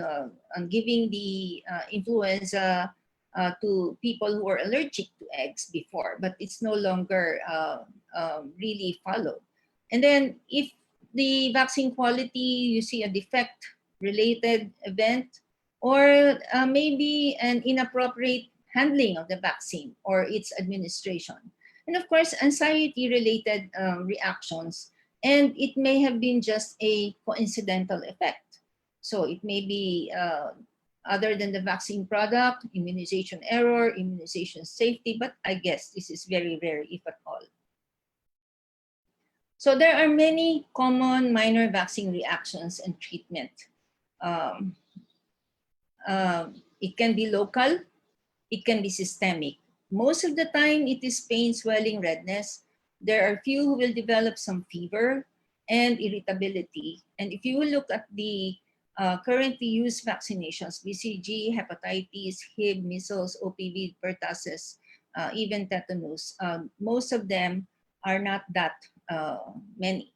giving the influenza to people who were allergic to eggs before, but it's no longer really followed. And then if the vaccine quality, you see a defect related event, or maybe an inappropriate handling of the vaccine or its administration. And of course, anxiety related reactions. And it may have been just a coincidental effect. So it may be other than the vaccine product, immunization error, immunization safety, but I guess this is very rare, if at all. So there are many common minor vaccine reactions and treatment. It can be local, it can be systemic. Most of the time, it is pain, swelling, redness. There are few who will develop some fever and irritability. And if you will look at the currently used vaccinations, BCG, hepatitis, HIV, measles, OPV, pertussis, even tetanus, most of them are not that many.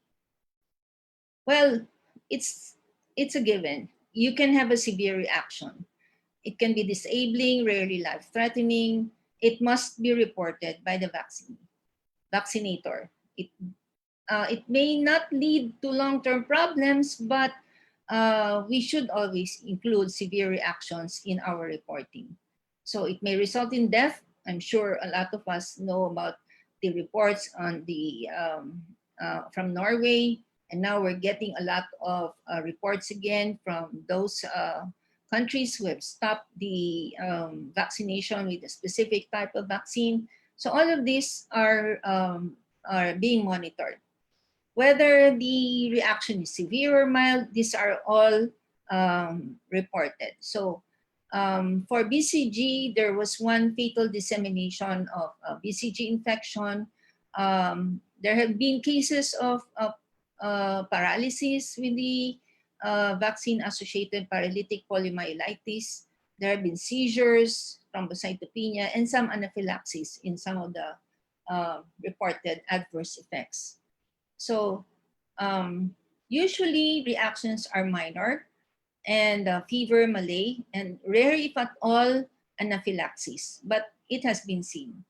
Well, it's a given. You can have a severe reaction. It can be disabling, rarely life-threatening. It must be reported by the vaccinator. It may not lead to long-term problems, but we should always include severe reactions in our reporting. So it may result in death. I'm sure a lot of us know about the reports on the from Norway, and now we're getting a lot of reports again from those countries who have stopped the vaccination with a specific type of vaccine. So all of these are being monitored. Whether the reaction is severe or mild, these are all reported. So for BCG, there was one fatal dissemination of BCG infection. There have been cases of paralysis with the vaccine-associated paralytic polymyelitis. There have been seizures, thrombocytopenia, and some anaphylaxis in some of the reported adverse effects. So usually reactions are minor and fever, malaise, and rare, if at all, anaphylaxis, but it has been seen.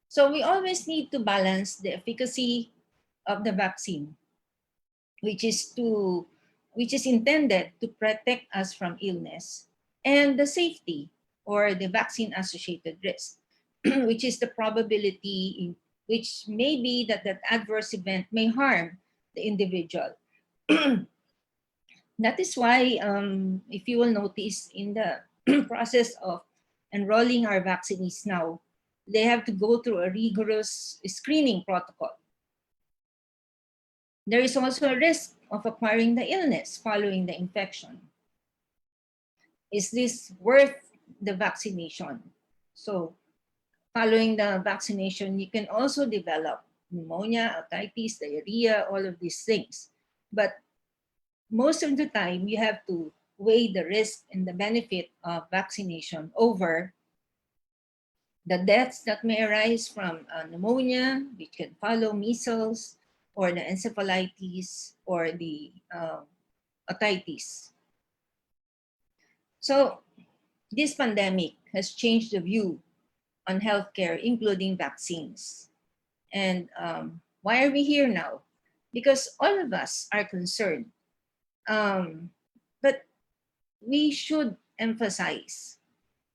So we always need to balance the efficacy of the vaccine, which is intended to protect us from illness, and the safety or the vaccine-associated risk, which is the probability in which may be that that adverse event may harm the individual. That is why, if you will notice in the process of enrolling our vaccinees now, they have to go through a rigorous screening protocol. There is also a risk of acquiring the illness following the infection. Is this worth the vaccination? So following the vaccination, you can also develop pneumonia, otitis, diarrhea, all of these things. But most of the time, you have to weigh the risk and the benefit of vaccination over the deaths that may arise from pneumonia, which can follow measles, or the encephalitis, or the otitis. So this pandemic has changed the view on healthcare, including vaccines. And why are we here now? Because all of us are concerned. But we should emphasize,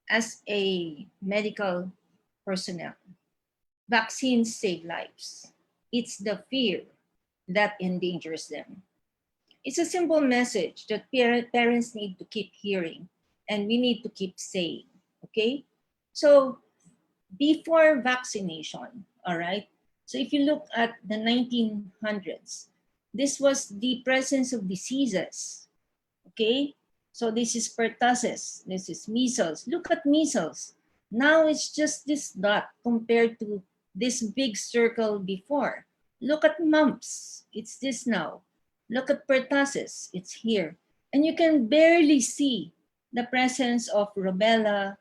as a medical personnel, vaccines save lives. It's the fear that endangers them. It's a simple message that parents need to keep hearing, and we need to keep saying, okay? So before vaccination, all right? So if you look at the 1900s, this was the presence of diseases, okay? So this is pertussis, this is measles. Look at measles. Now it's just this dot compared to this big circle before. Look at mumps, it's this now. Look at pertussis, it's here. And you can barely see the presence of rubella,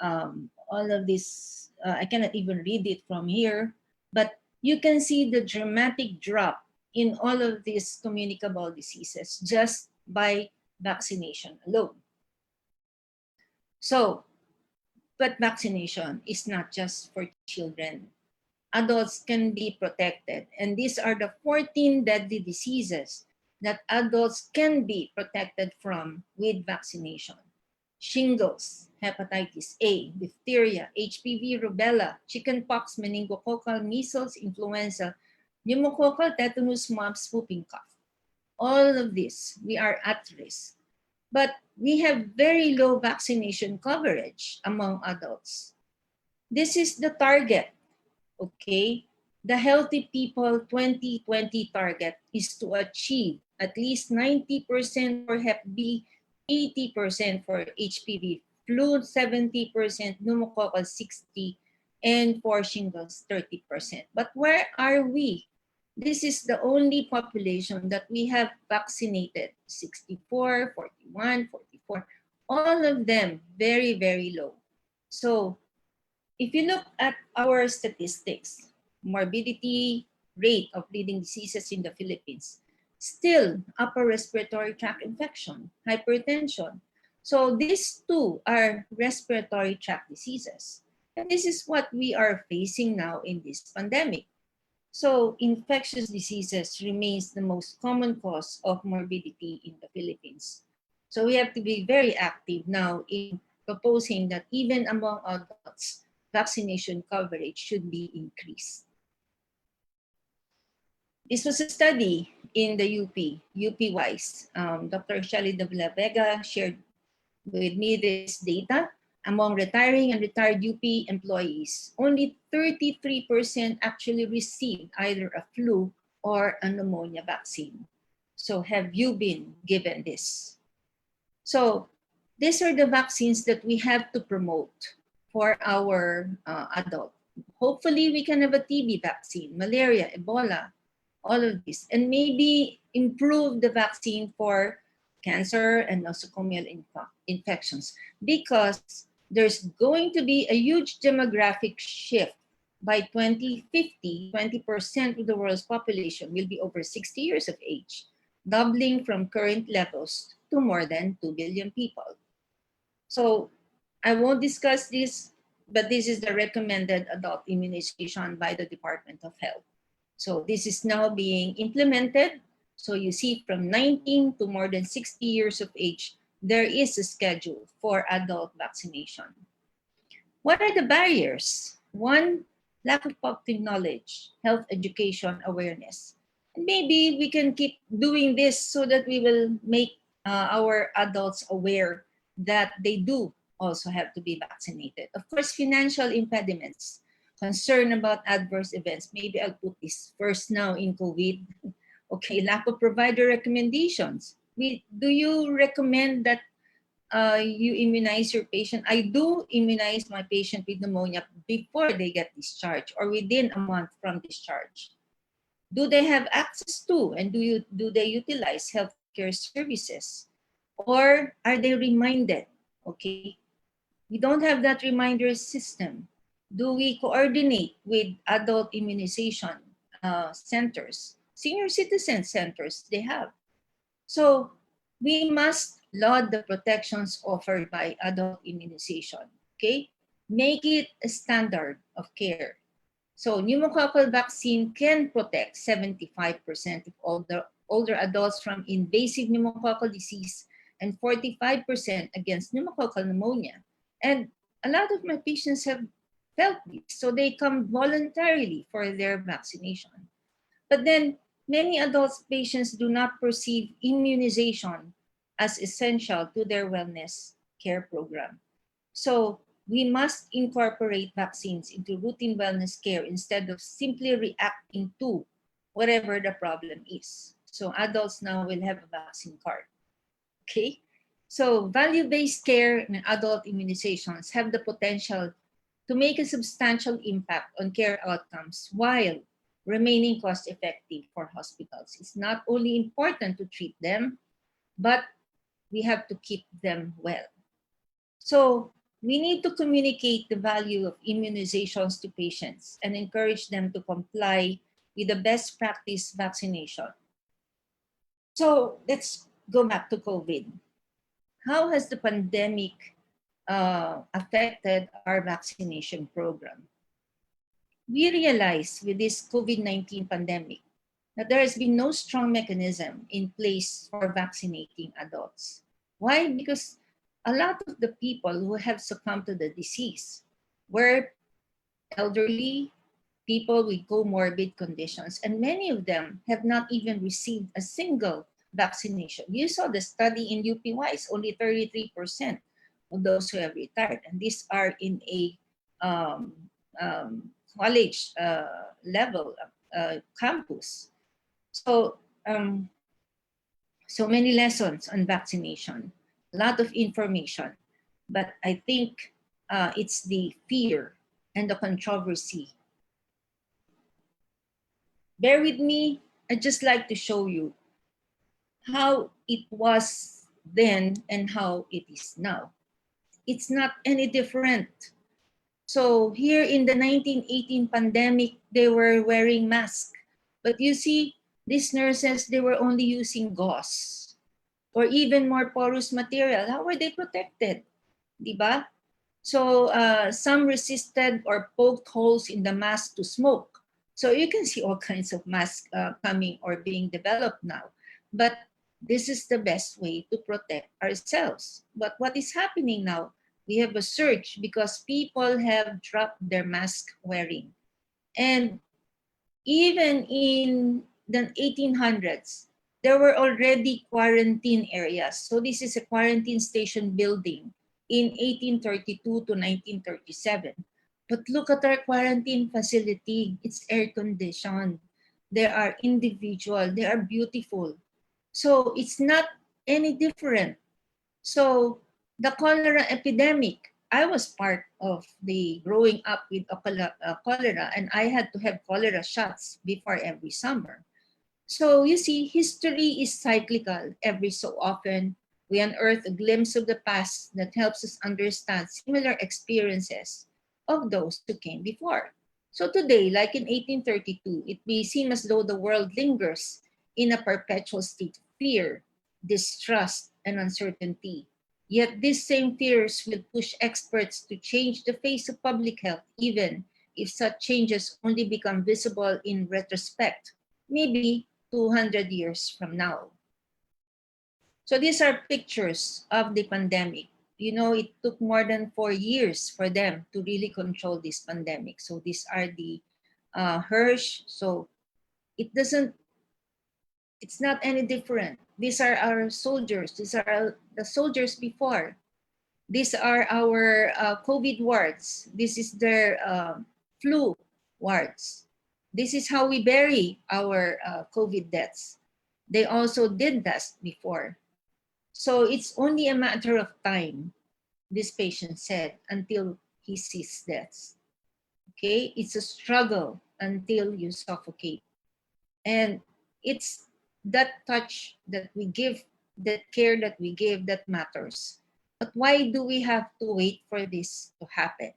all of these I cannot even read it from here, but you can see the dramatic drop in all of these communicable diseases just by vaccination alone. So, but vaccination is not just for children. Adults can be protected. And these are the 14 deadly diseases that adults can be protected from with vaccination. Shingles, hepatitis A, diphtheria, HPV, rubella, chickenpox, meningococcal, measles, influenza, pneumococcal, tetanus, mumps, whooping cough. All of this, we are at risk. But we have very low vaccination coverage among adults. This is the target, okay? The Healthy People 2020 target is to achieve at least 90% for Hep B, 80% for HPV, flu 70%, pneumococcal 60%, and for shingles 30%. But where are we? This is the only population that we have vaccinated, 64, 41, 44, all of them very, very low. So if you look at our statistics, morbidity rate of bleeding diseases in the Philippines, still upper respiratory tract infection, hypertension. So these two are respiratory tract diseases. And this is what we are facing now in this pandemic. So infectious diseases remains the most common cause of morbidity in the Philippines. So we have to be very active now in proposing that even among adults, vaccination coverage should be increased. This was a study in the UP-wise. Dr. Shelly de la Vega shared with me this data. Among retiring and retired UP employees, only 33% actually received either a flu or a pneumonia vaccine. So have you been given this? So these are the vaccines that we have to promote for our adult. Hopefully we can have a TB vaccine, malaria, Ebola, all of this, and maybe improve the vaccine for cancer and nosocomial infections, because there's going to be a huge demographic shift. By 2050, 20% of the world's population will be over 60 years of age, doubling from current levels to more than 2 billion people. So I won't discuss this, but this is the recommended adult immunization by the Department of Health. So this is now being implemented. So you see from 19 to more than 60 years of age, there is a schedule for adult vaccination. What are the barriers? One, lack of public knowledge, health education, awareness. And maybe we can keep doing this so that we will make our adults aware that they do also have to be vaccinated. Of course, financial impediments, concern about adverse events. Maybe I'll put this first now in COVID. Okay, lack of provider recommendations. Do you recommend that you immunize your patient? I do immunize my patient with pneumonia before they get discharged or within a month from discharge. Do they have access to and do they utilize healthcare services? Or are they reminded? Okay, we don't have that reminder system. Do we coordinate with adult immunization centers, senior citizen centers they have? So we must laud the protections offered by adult immunization, okay? Make it a standard of care. So pneumococcal vaccine can protect 75% of all the older adults from invasive pneumococcal disease and 45% against pneumococcal pneumonia. And a lot of my patients have felt this, so they come voluntarily for their vaccination. But then many adult patients do not perceive immunization as essential to their wellness care program. So we must incorporate vaccines into routine wellness care instead of simply reacting to whatever the problem is. So adults now will have a vaccine card, okay? So value-based care and adult immunizations have the potential to make a substantial impact on care outcomes while remaining cost-effective for hospitals. It's not only important to treat them, but we have to keep them well. So We need to communicate the value of immunizations to patients and encourage them to comply with the best practice vaccination. So let's go back to COVID. How has the pandemic affected our vaccination program? We realize with this COVID-19 pandemic that there has been no strong mechanism in place for vaccinating adults. Why? Because a lot of the people who have succumbed to the disease were elderly, people with comorbid conditions, and many of them have not even received a single vaccination. You saw the study in UPY, only 33% of those who have retired, and these are in a college level campus. So, so many lessons on vaccination, a lot of information, but I think it's the fear and the controversy. Bear with me, I'd just like to show you how it was then and how it is now. It's not any different. So here in the 1918 pandemic, they were wearing masks. But you see, these nurses, they were only using gauze or even more porous material. How were they protected? Diba? So some resisted or poked holes in the mask to smoke. So you can see all kinds of masks coming or being developed now. But this is the best way to protect ourselves. But what is happening now? We have a surge because people have dropped their mask wearing. And even in the 1800s, there were already quarantine areas. So this is a quarantine station building in 1832 to 1937. But look at our quarantine facility. It's air conditioned. They are individual. They are beautiful. So it's not any different. So the cholera epidemic, I was part of the growing up with cholera, and I had to have cholera shots before every summer. So you see, history is cyclical. Every so often, we unearth a glimpse of the past that helps us understand similar experiences of those who came before. So today, like in 1832, it may seem as though the world lingers in a perpetual state of fear, distrust, and uncertainty. Yet these same fears will push experts to change the face of public health, even if such changes only become visible in retrospect, maybe 200 years from now. So these are pictures of the pandemic. You know, it took more than 4 years for them to really control this pandemic. So these are the Hirsch. So it's not any different. These are our soldiers. These are the soldiers before. These are our COVID wards. This is their flu wards. This is how we bury our COVID deaths. They also did that before. So it's only a matter of time, this patient said, until he sees deaths. Okay, it's a struggle until you suffocate. And it's that touch that we give, that care that we give, that matters. But why do we have to wait for this to happen?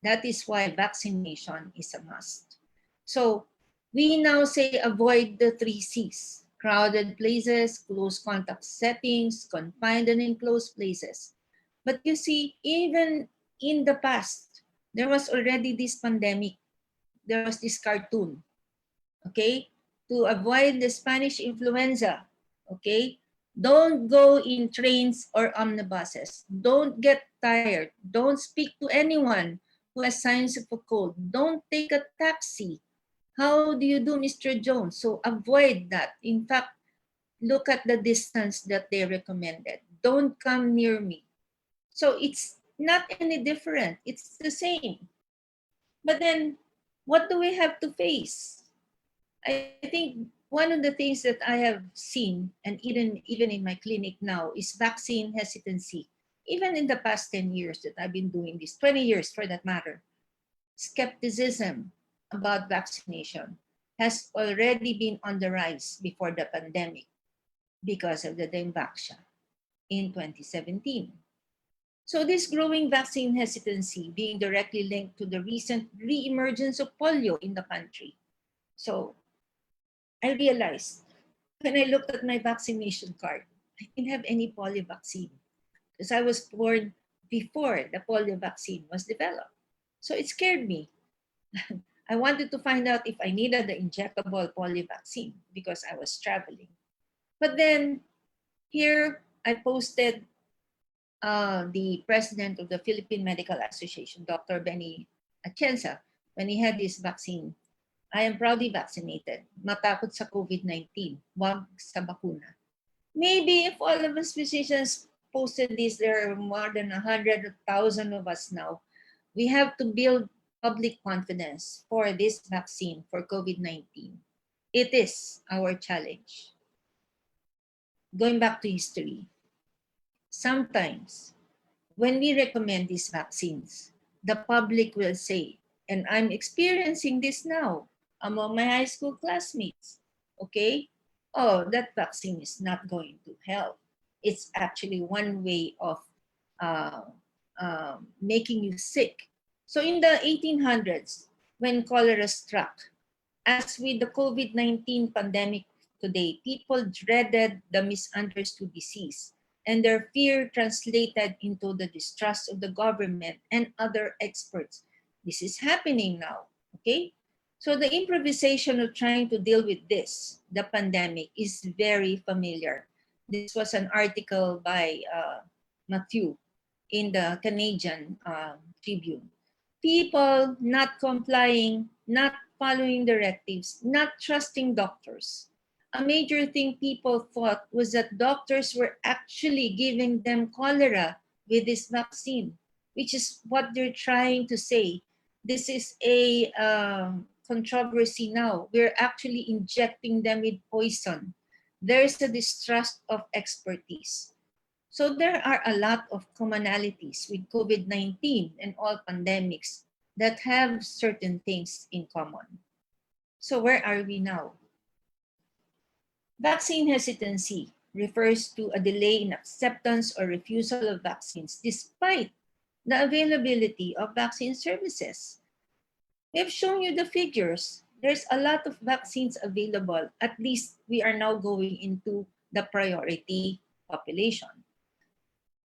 That is why vaccination is a must. So we now say avoid the 3 C's: crowded places, close contact settings, confined and enclosed places. But you see, even in the past, there was already this pandemic. There was this cartoon, okay? To avoid the Spanish influenza, okay? Don't go in trains or omnibuses. Don't get tired. Don't speak to anyone who has signs of a cold. Don't take a taxi. How do you do, Mr. Jones? So avoid that. In fact, look at the distance that they recommended. Don't come near me. So it's not any different. It's the same. But then, what do we have to face? I think one of the things that I have seen, and even in my clinic now, is vaccine hesitancy. Even in the past 10 years that I've been doing this, 20 years for that matter, skepticism about vaccination has already been on the rise before the pandemic because of the Dengvaxia in 2017. So this growing vaccine hesitancy being directly linked to the recent re-emergence of polio in the country. So I realized when I looked at my vaccination card, I didn't have any polio vaccine because I was born before the polio vaccine was developed. So it scared me. I wanted to find out if I needed the injectable polio vaccine because I was traveling. But then here I posted the president of the Philippine Medical Association, Dr. Benny Atienza, when he had this vaccine. I am proudly vaccinated. Matakot sa COVID-19. Wag sa bakuna. Maybe if all of us physicians posted this, there are more than 100,000 of us now. We have to build public confidence for this vaccine for COVID-19. It is our challenge. Going back to history, sometimes when we recommend these vaccines, the public will say, and I'm experiencing this now among my high school classmates, okay? Oh, that vaccine is not going to help. It's actually one way of making you sick. So in the 1800s, when cholera struck, as with the COVID-19 pandemic today, people dreaded the misunderstood disease, and their fear translated into the distrust of the government and other experts. This is happening now, okay? So the improvisation of trying to deal with this, the pandemic, is very familiar. This was an article by Matthew in the Canadian Tribune. People not complying, not following directives, not trusting doctors. A major thing people thought was that doctors were actually giving them cholera with this vaccine, which is what they're trying to say. This is a controversy now. We're actually injecting them with poison. There's a distrust of expertise. So there are a lot of commonalities with COVID-19 and all pandemics that have certain things in common. So where are we now? Vaccine hesitancy refers to a delay in acceptance or refusal of vaccines despite the availability of vaccine services. We've shown you the figures. There's a lot of vaccines available. At least we are now going into the priority population.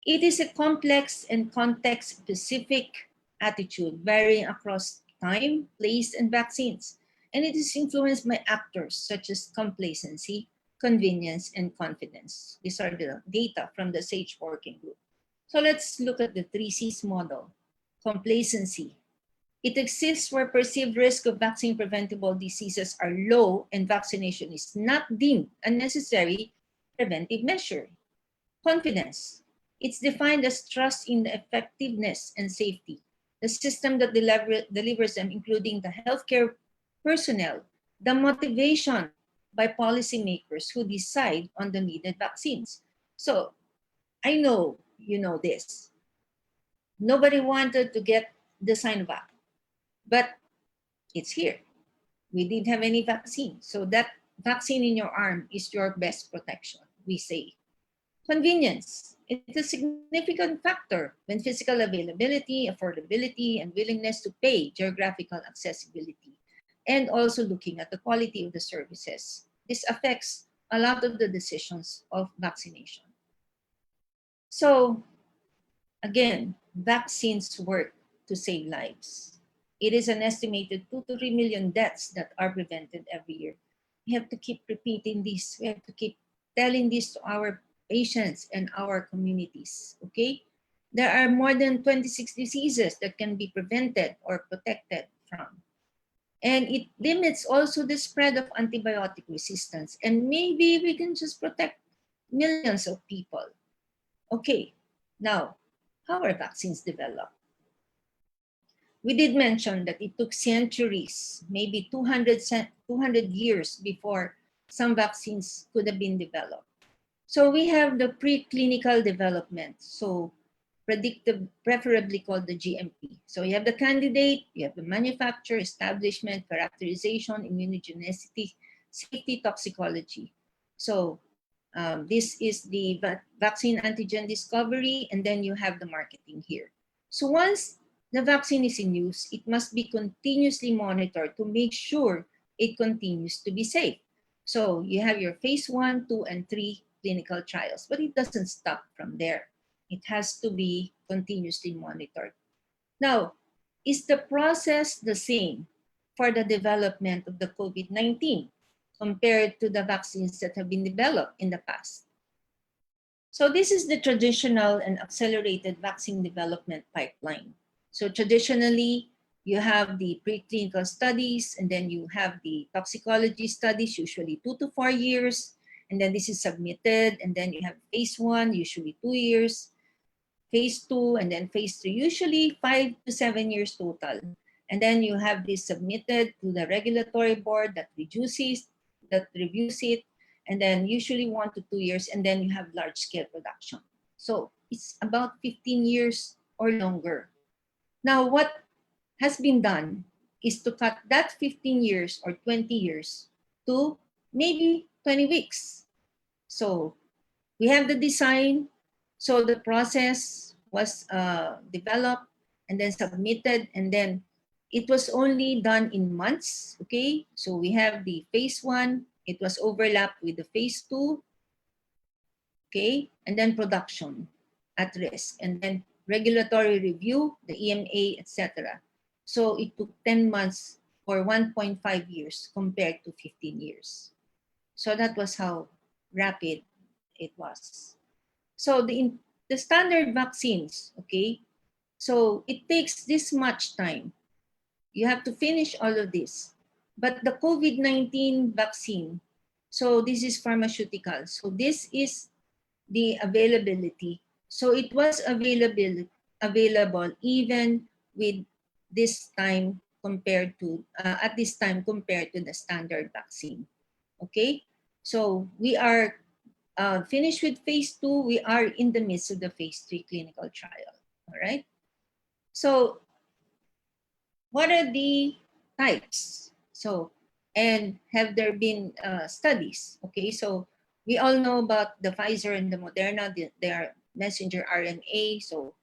It is a complex and context-specific attitude varying across time, place, and vaccines. And it is influenced by actors such as complacency, convenience, and confidence. These are the data from the SAGE Working Group. So let's look at the 3Cs model. Complacency. It exists where perceived risk of vaccine-preventable diseases are low and vaccination is not deemed a necessary preventive measure. Confidence. It's defined as trust in the effectiveness and safety. The system that delivers them, including the healthcare personnel, the motivation by policymakers who decide on the needed vaccines. So I know you know this. Nobody wanted to get the Sinovac, but it's here. We didn't have any vaccine. So that vaccine in your arm is your best protection, we say. Convenience. It's a significant factor when physical availability, affordability, and willingness to pay, geographical accessibility, and also looking at the quality of the services. This affects a lot of the decisions of vaccination. So again, vaccines work to save lives. It is an estimated 2 to 3 million deaths that are prevented every year. We have to keep repeating this. We have to keep telling this to our patients and our communities, okay? There are more than 26 diseases that can be prevented or protected from. And it limits also the spread of antibiotic resistance. And maybe we can just protect millions of people. Okay, now, how are vaccines developed? We did mention that it took centuries, maybe 200 years before some vaccines could have been developed. So we have the preclinical development, so predictive, preferably called the GMP. So you have the candidate, you have the manufacture, establishment, characterization, immunogenicity, safety, toxicology. So This is the vaccine antigen discovery, and then you have the marketing here. So once the vaccine is in use, it must be continuously monitored to make sure it continues to be safe. So you have your phase 1, 2, and 3 clinical trials, but it doesn't stop from there. It has to be continuously monitored. Now, is the process the same for the development of the COVID-19 compared to the vaccines that have been developed in the past? So this is the traditional and accelerated vaccine development pipeline. So traditionally, you have the preclinical studies, and then you have the toxicology studies, usually 2 to 4 years, and then this is submitted, and then you have phase 1, usually 2 years, phase 2, and then phase 3, usually 5 to 7 years total. And then you have this submitted to the regulatory board that reviews it, and then usually 1 to 2 years, and then you have large scale production. So it's about 15 years or longer. Now, what has been done is to cut that 15 years or 20 years to maybe 20 weeks. So we have the design. So the process was developed and then submitted, and then it was only done in months, okay? So we have the phase 1, it was overlapped with the phase 2, okay? And then production at risk, and then regulatory review, the EMA, etc. So it took 10 months or 1.5 years compared to 15 years. So that was how rapid it was. So the standard vaccines, okay? So it takes this much time. You have to finish all of this. But the COVID-19 vaccine, so this is pharmaceutical. So this is the availability. So it was available even with this time compared to, at this time compared to the standard vaccine. Okay, so we are finished with phase 2. We are in the midst of the phase 3 clinical trial. All right. So what are the types? So, and have there been studies? Okay, so we all know about the Pfizer and the Moderna. They are messenger RNA. So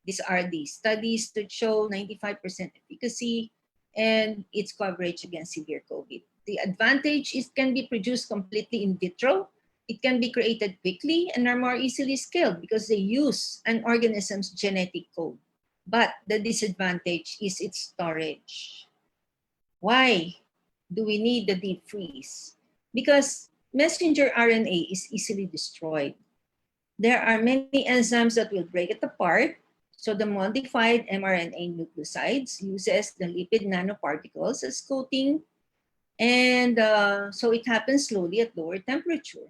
these are the studies that show 95% efficacy and its coverage against severe COVID. The advantage is it can be produced completely in vitro. It can be created quickly and are more easily scaled because they use an organism's genetic code. But the disadvantage is its storage. Why do we need the deep freeze? Because messenger RNA is easily destroyed. There are many enzymes that will break it apart. So the modified mRNA nucleosides uses the lipid nanoparticles as coating. And so it happens slowly at lower temperature.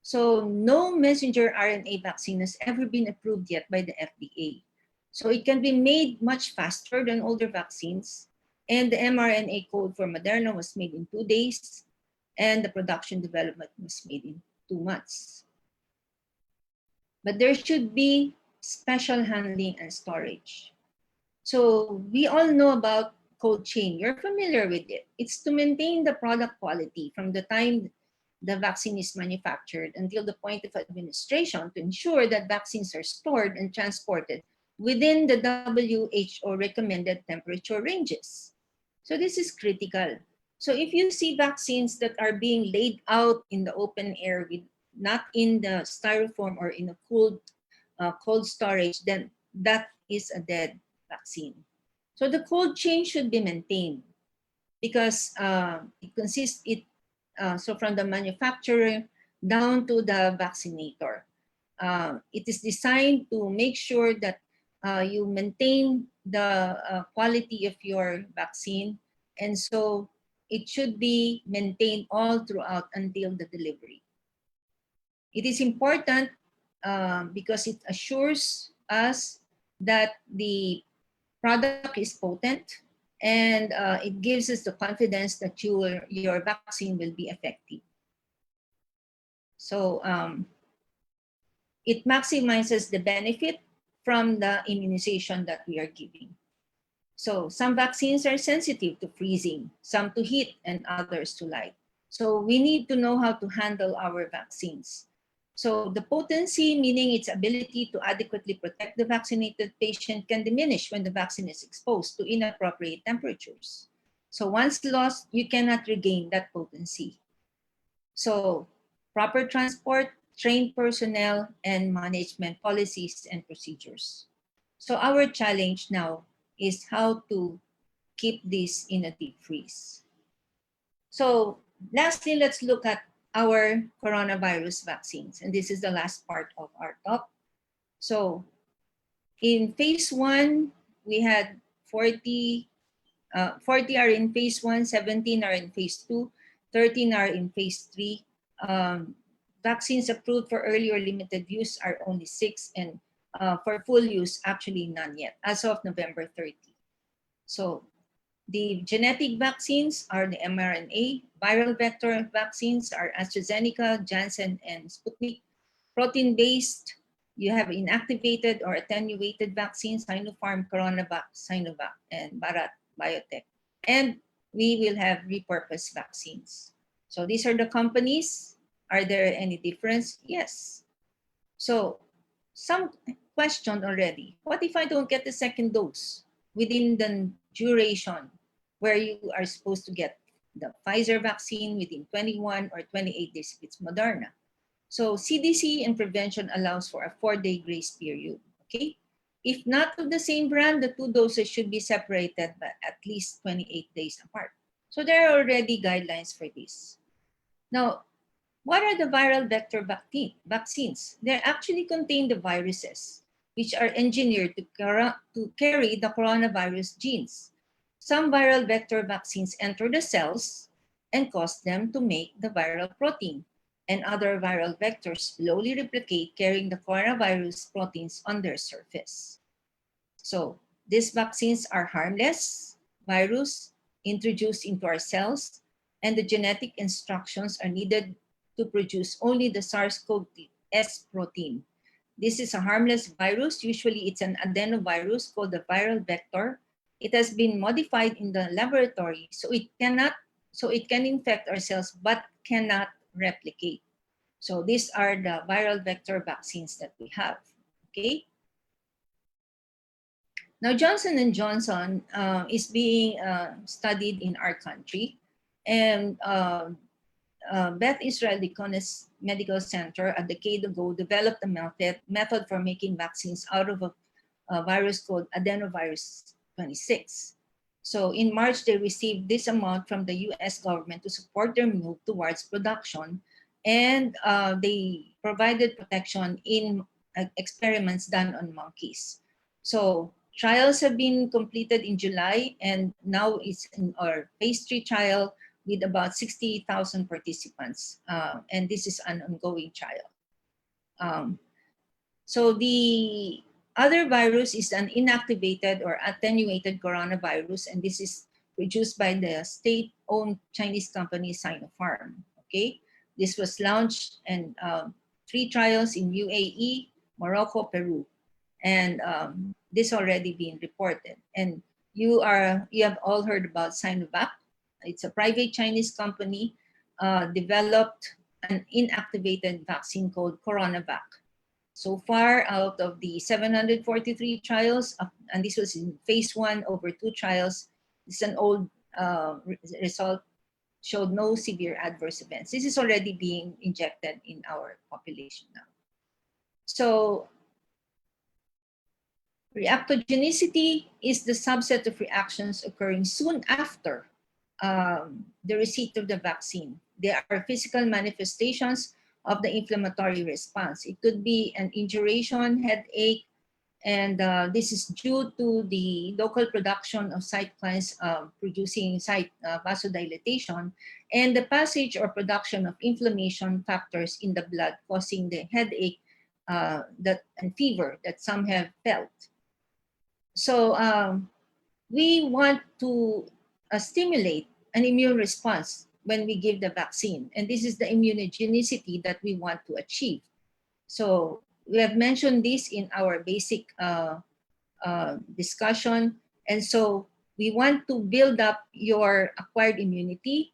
So no messenger RNA vaccine has ever been approved yet by the FDA. So it can be made much faster than older vaccines. And the mRNA code for Moderna was made in 2 days. And the production development was made in 2 months. But there should be special handling and storage. So we all know about cold chain. You're familiar with it. It's to maintain the product quality from the time the vaccine is manufactured until the point of administration to ensure that vaccines are stored and transported within the WHO recommended temperature ranges. So this is critical. So if you see vaccines that are being laid out in the open air, with not in the styrofoam or in a cold storage, then that is a dead vaccine. So the cold chain should be maintained because it consists, so from the manufacturer down to the vaccinator. It is designed to make sure that you maintain the quality of your vaccine, and so it should be maintained all throughout until the delivery. It is important because it assures us that the product is potent, and it gives us the confidence that your vaccine will be effective. So it maximizes the benefit from the immunization that we are giving. So some vaccines are sensitive to freezing, some to heat, and others to light. So we need to know how to handle our vaccines. So the potency, meaning its ability to adequately protect the vaccinated patient, can diminish when the vaccine is exposed to inappropriate temperatures. So once lost, you cannot regain that potency. So proper transport, trained personnel, and management policies and procedures. So our challenge now is how to keep this in a deep freeze. So lastly, let's look at our coronavirus vaccines. And this is the last part of our talk. So in phase 1, we had 40 are in phase 1, 17 are in phase 2, 13 are in phase 3. Vaccines approved for early or limited use are only 6, and for full use, actually none yet, as of November 30. So the genetic vaccines are the mRNA. Viral vector vaccines are AstraZeneca, Janssen, and Sputnik. Protein-based, you have inactivated or attenuated vaccines, Sinopharm, CoronaVac, Sinovac, and Bharat Biotech. And we will have repurposed vaccines. So these are the companies. Are there any difference? Yes. So some question already. What if I don't get the second dose within the duration where you are supposed to get the Pfizer vaccine within 21 or 28 days if it's Moderna? So CDC and prevention allows for a 4-day grace period, okay? If not of the same brand, the 2 doses should be separated by at least 28 days apart. So there are already guidelines for this. Now, what are the viral vector vaccines? They actually contain the viruses, which are engineered to carry the coronavirus genes. Some viral vector vaccines enter the cells and cause them to make the viral protein, and other viral vectors slowly replicate, carrying the coronavirus proteins on their surface. So these vaccines are harmless virus introduced into our cells, and the genetic instructions are needed to produce only the SARS-CoV-S protein. This is a harmless virus. Usually it's an adenovirus called the viral vector. It has been modified in the laboratory, so it can infect our cells but cannot replicate. So these are the viral vector vaccines that we have, okay? Now, Johnson & Johnson is being studied in our country, and Beth Israel Deaconess Medical Center a decade ago developed a method for making vaccines out of a virus called adenovirus 26. So in March, they received this amount from the US government to support their move towards production, and they provided protection in experiments done on monkeys. So trials have been completed in July, and now it's in our phase 3 trial with about 60,000 participants, and this is an ongoing trial. So the other virus is an inactivated or attenuated coronavirus, and this is produced by the state-owned Chinese company Sinopharm, okay? This was launched and 3 trials in UAE, Morocco, Peru, and this already been reported. And you have all heard about Sinovac. It's a private Chinese company developed an inactivated vaccine called CoronaVac. So far, out of the 743 trials, and this was in phase 1 over 2 trials, this is an old result, showed no severe adverse events. This is already being injected in our population now. So reactogenicity is the subset of reactions occurring soon after the receipt of the vaccine. They are physical manifestations of the inflammatory response. It could be an induration, headache, and this is due to the local production of cytokines producing vasodilatation, and the passage or production of inflammation factors in the blood causing the headache and fever that some have felt. So we want to stimulate an immune response when we give the vaccine. And this is the immunogenicity that we want to achieve. So we have mentioned this in our basic discussion. And so we want to build up your acquired immunity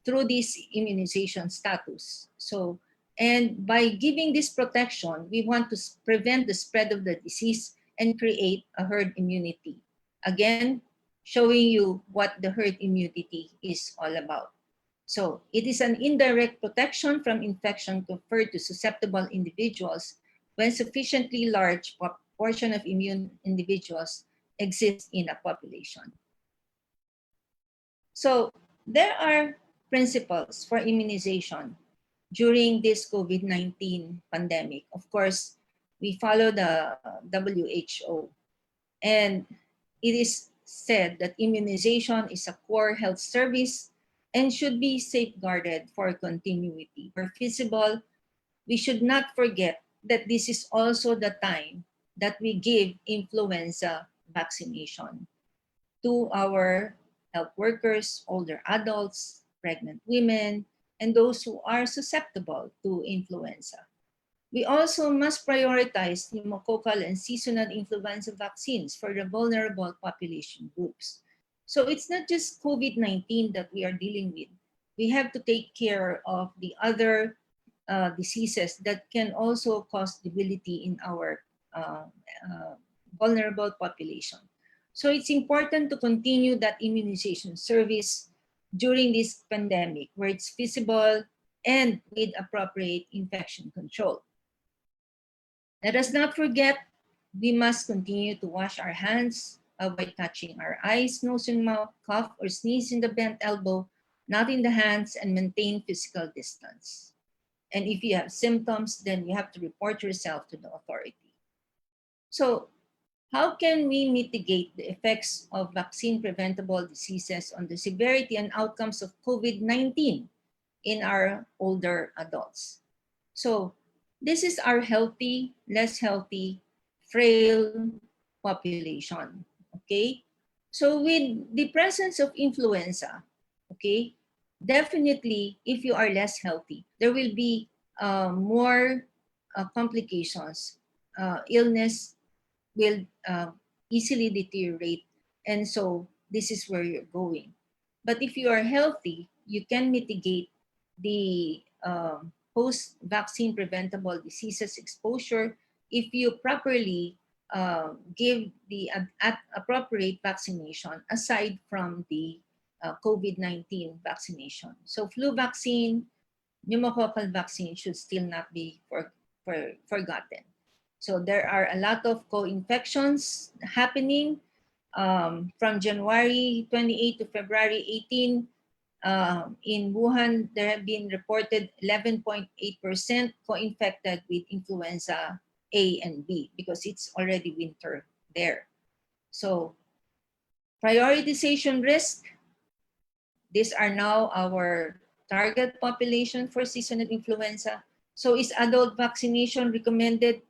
through this immunization status. So, And by giving this protection, we want to prevent the spread of the disease and create a herd immunity. Again, showing you what the herd immunity is all about. So it is an indirect protection from infection conferred to susceptible individuals when sufficiently large portion of immune individuals exists in a population. So there are principles for immunization during this COVID-19 pandemic. Of course, we follow the WHO, and it is said that immunization is a core health service and should be safeguarded for continuity. Where feasible, we should not forget that this is also the time that we give influenza vaccination to our health workers, older adults, pregnant women, and those who are susceptible to influenza. We also must prioritize pneumococcal and seasonal influenza vaccines for the vulnerable population groups. So it's not just COVID-19 that we are dealing with. We have to take care of the other diseases that can also cause debility in our vulnerable population. So it's important to continue that immunization service during this pandemic where it's feasible and with appropriate infection control. Let us not forget, we must continue to wash our hands, avoid touching our eyes, nose, and mouth, cough or sneeze in the bent elbow, not in the hands, and maintain physical distance. And if you have symptoms, then you have to report yourself to the authority. So, how can we mitigate the effects of vaccine-preventable diseases on the severity and outcomes of COVID-19 in our older adults? So, this is our healthy, less healthy, frail population, okay? So with the presence of influenza, okay, definitely if you are less healthy, there will be more complications. Illness will easily deteriorate, and so this is where you're going. But if you are healthy, you can mitigate the post-vaccine preventable diseases exposure if you properly give the appropriate vaccination aside from the COVID-19 vaccination. So flu vaccine, pneumococcal vaccine should still not be forgotten. So there are a lot of co-infections happening from January 28 to February 18. In Wuhan, there have been reported 11.8% co-infected with influenza A and B because it's already winter there. So prioritization risk, these are now our target population for seasonal influenza. So is adult vaccination recommended?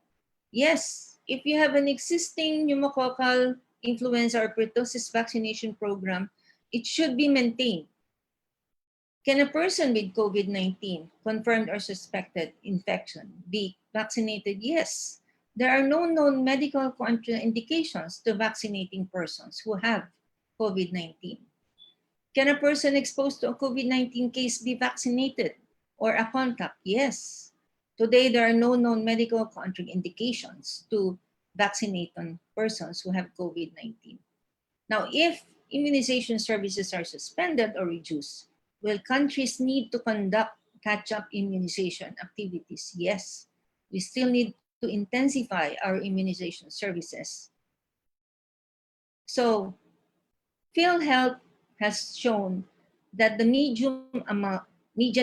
Yes, if you have an existing pneumococcal influenza or pertussis vaccination program, it should be maintained. Can a person with COVID-19, confirmed or suspected infection, be vaccinated? Yes. There are no known medical contraindications to vaccinating persons who have COVID-19. Can a person exposed to a COVID-19 case be vaccinated or a contact? Yes. Today, there are no known medical contraindications to vaccinate on persons who have COVID-19. Now, if immunization services are suspended or reduced, will countries need to conduct catch-up immunization activities? Yes. We still need to intensify our immunization services. So, PhilHealth has shown that the median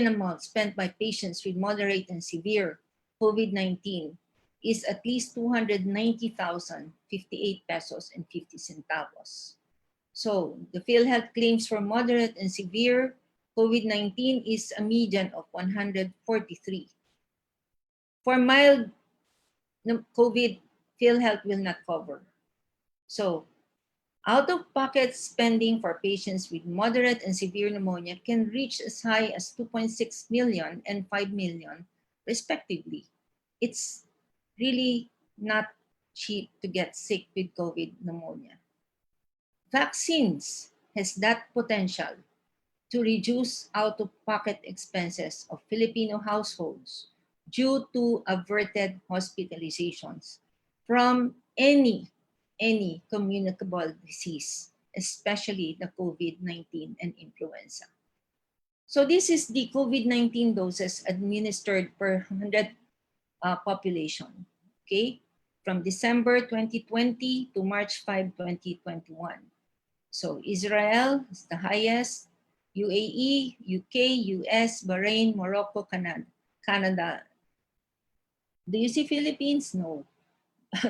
amount spent by patients with moderate and severe COVID-19 is at least 290,058 pesos and 50 centavos. So the PhilHealth claims for moderate and severe COVID-19 is a median of 143. For mild COVID, PhilHealth will not cover. So out-of-pocket spending for patients with moderate and severe pneumonia can reach as high as 2.6 million and 5 million, respectively. It's really not cheap to get sick with COVID pneumonia. Vaccines has that potential to reduce out-of-pocket expenses of Filipino households due to averted hospitalizations from any communicable disease, especially the COVID-19 and influenza. So this is the COVID-19 doses administered per 100 population, okay? From December 2020 to March 5, 2021. So Israel is the highest, UAE, UK, US, Bahrain, Morocco, Canada. Do you see Philippines? No.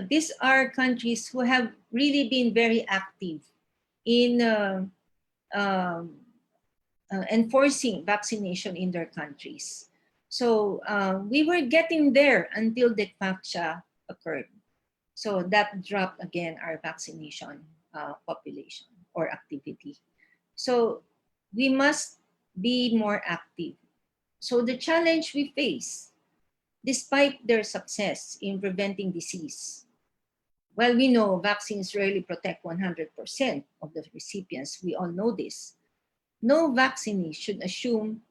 These are countries who have really been very active in enforcing vaccination in their countries. So we were getting there until the FACTA occurred. So that dropped again our vaccination population or activity. So we must be more active. So the challenge we face, despite their success in preventing disease, well, we know vaccines rarely protect 100% of the recipients. We all know this. No vaccine should assume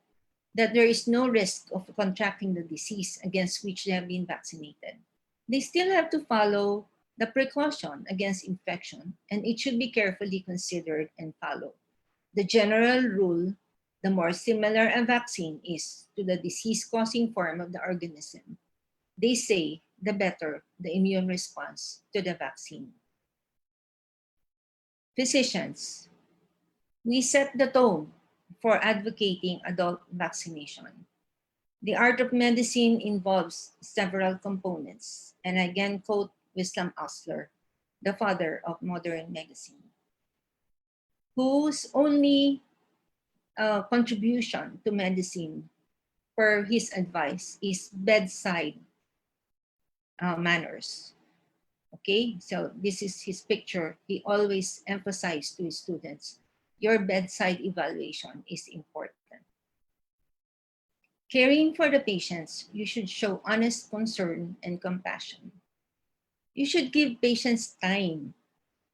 that there is no risk of contracting the disease against which they have been vaccinated. They still have to follow the precaution against infection, and it should be carefully considered and followed. The general rule, the more similar a vaccine is to the disease-causing form of the organism, they say the better the immune response to the vaccine. Physicians, we set the tone for advocating adult vaccination. The art of medicine involves several components, and I again quote Wisdom Osler, the father of modern medicine, whose only contribution to medicine per his advice is bedside manners. Okay, so this is his picture. He always emphasized to his students, your bedside evaluation is important. Caring for the patients, you should show honest concern and compassion. You should give patients time,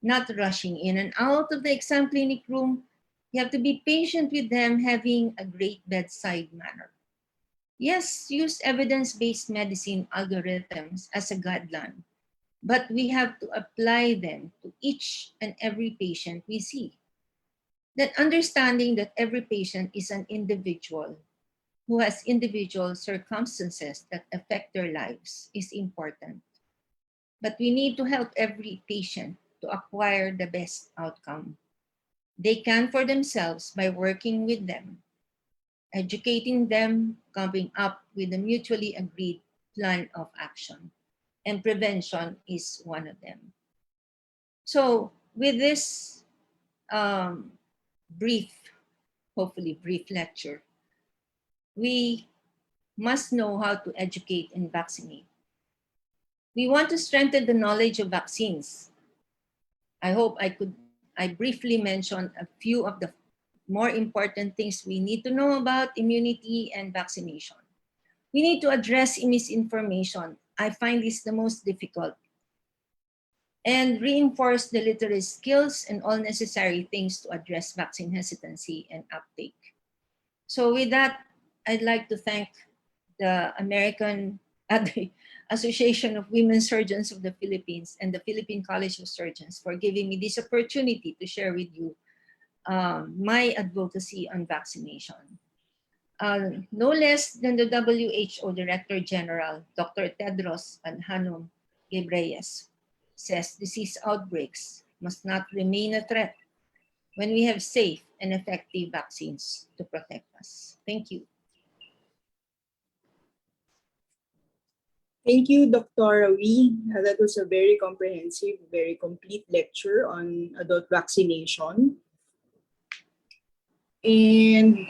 not rushing in and out of the exam clinic room. You have to be patient with them, having a great bedside manner. Yes, use evidence-based medicine algorithms as a guideline, but we have to apply them to each and every patient we see. That understanding that every patient is an individual who has individual circumstances that affect their lives is important. But we need to help every patient to acquire the best outcome they can for themselves by working with them, educating them, coming up with a mutually agreed plan of action. And prevention is one of them. So with this hopefully brief lecture, we must know how to educate and vaccinate. We want to strengthen the knowledge of vaccines. I hope I briefly mention a few of the more important things we need to know about immunity and vaccination. We need to address misinformation. I find this the most difficult. And reinforce the literacy skills and all necessary things to address vaccine hesitancy and uptake. So with that, I'd like to thank the Association of Women Surgeons of the Philippines and the Philippine College of Surgeons for giving me this opportunity to share with you my advocacy on vaccination. No less than the WHO Director General, Dr. Tedros Adhanom Ghebreyesus, says disease outbreaks must not remain a threat when we have safe and effective vaccines to protect us. Thank you. Thank you, Dr. Wee. That was a very comprehensive, very complete lecture on adult vaccination. And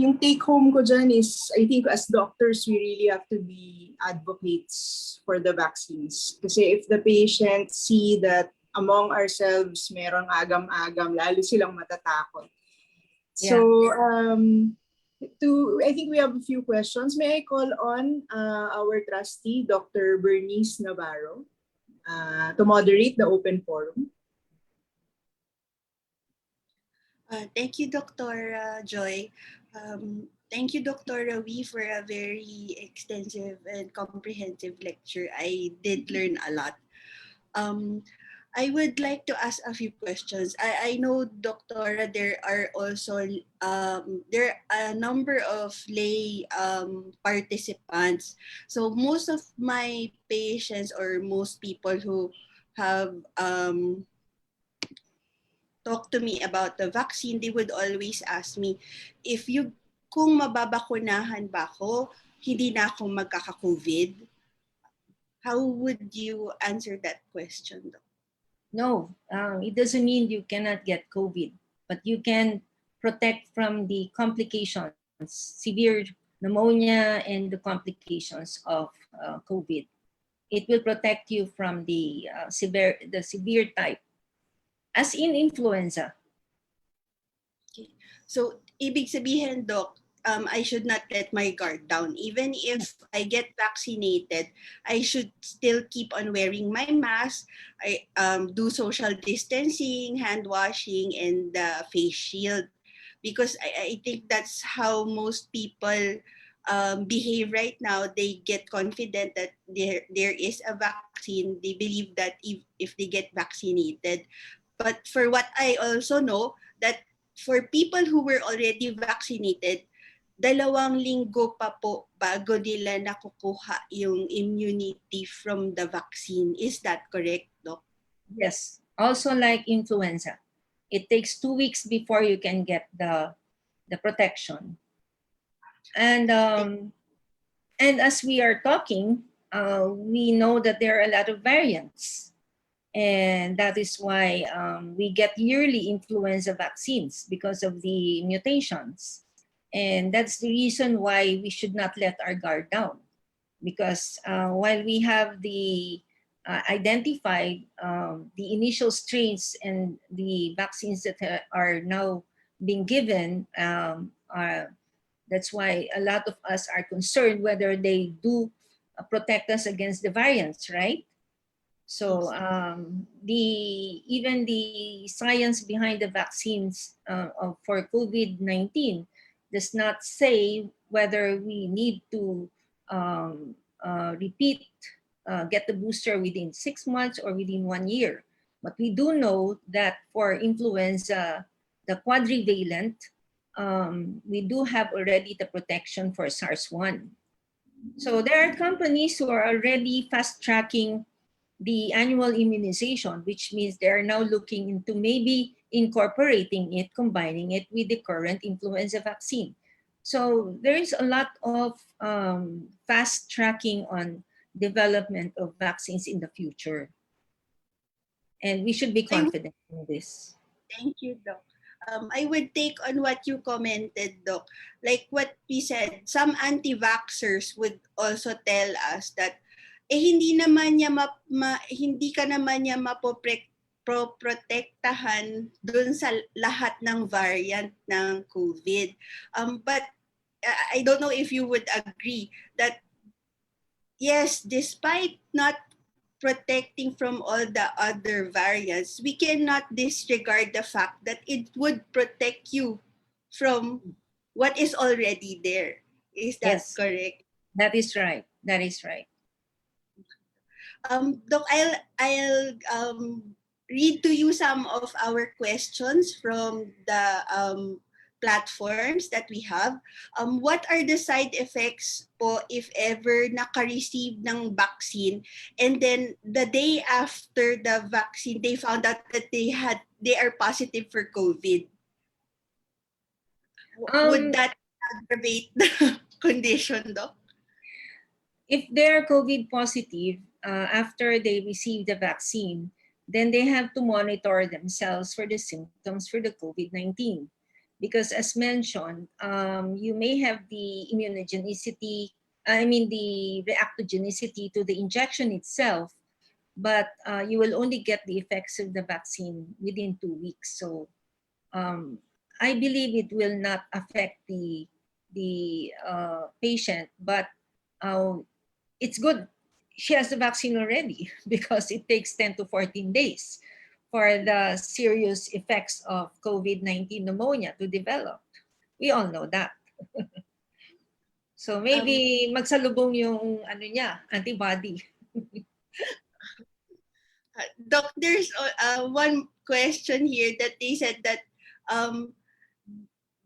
yung take home ko dyan is, I think as doctors, we really have to be advocates for the vaccines. Kasi if the patients see that among ourselves, merong agam-agam, lalo silang matatakot. Yeah. So, I think we have a few questions. May I call on our trustee, Dr. Bernice Navarro, to moderate the open forum? Thank you, Dr. Joy. Thank you, Dr. Rawi, for a very extensive and comprehensive lecture. I did learn a lot. I would like to ask a few questions. I know, Doctora, there are also there are a number of lay participants. So most of my patients or most people who have talked to me about the vaccine, they would always ask me, if you, kung mababakunahan ba ako, hindi na ako magkaka-COVID? How would you answer that question, Doc? No, it doesn't mean you cannot get COVID, but you can protect from the complications, severe pneumonia and the complications of COVID. It will protect you from the severe type, as in influenza. So, ibig sabihin, Doc, I should not let my guard down. Even if I get vaccinated, I should still keep on wearing my mask. I do social distancing, hand washing, and the face shield. Because I think that's how most people behave right now. They get confident that there is a vaccine. They believe that if they get vaccinated. But for what I also know, that for people who were already vaccinated, 2 linggo pa po bago nila nakukuha yung immunity from the vaccine. Is that correct, Doc? Yes, also like influenza. It takes 2 weeks before you can get the protection. And as we are talking, we know that there are a lot of variants. And that is why we get yearly influenza vaccines because of the mutations. And that's the reason why we should not let our guard down. Because while we have the identified the initial strains and the vaccines that are now being given, that's why a lot of us are concerned whether they do protect us against the variants, right? So even the science behind the vaccines for COVID-19 does not say whether we need to get the booster within 6 months or within 1 year. But we do know that for influenza, the quadrivalent, we do have already the protection for SARS-1. So there are companies who are already fast-tracking the annual immunization, which means they are now looking into maybe incorporating it, combining it with the current influenza vaccine. So there is a lot of fast tracking on development of vaccines in the future. And we should be confident in this. Thank you, Doc. I would take on what you commented, Doc. Like what we said, some anti-vaxxers would also tell us that hindi ka naman niya mapoprotektahan dun sa lahat ng variant ng COVID. But I don't know if you would agree that yes, despite not protecting from all the other variants, we cannot disregard the fact that it would protect you from what is already there. Is that correct? That is right. That is right. Doc, I'll read to you some of our questions from the platforms that we have. What are the side effects po if ever naka-receive ng vaccine and then the day after the vaccine they found out that they are positive for COVID? Would that aggravate the condition, Doc? If they're COVID positive, after they receive the vaccine, then they have to monitor themselves for the symptoms for the COVID-19. Because as mentioned, you may have the immunogenicity, the reactogenicity to the injection itself, but you will only get the effects of the vaccine within 2 weeks. So I believe it will not affect the patient, but it's good she has the vaccine already because it takes 10 to 14 days for the serious effects of COVID-19 pneumonia to develop. We all know that. So maybe magsalubong yung ano niya, antibody. Doc, there's one question here that they said that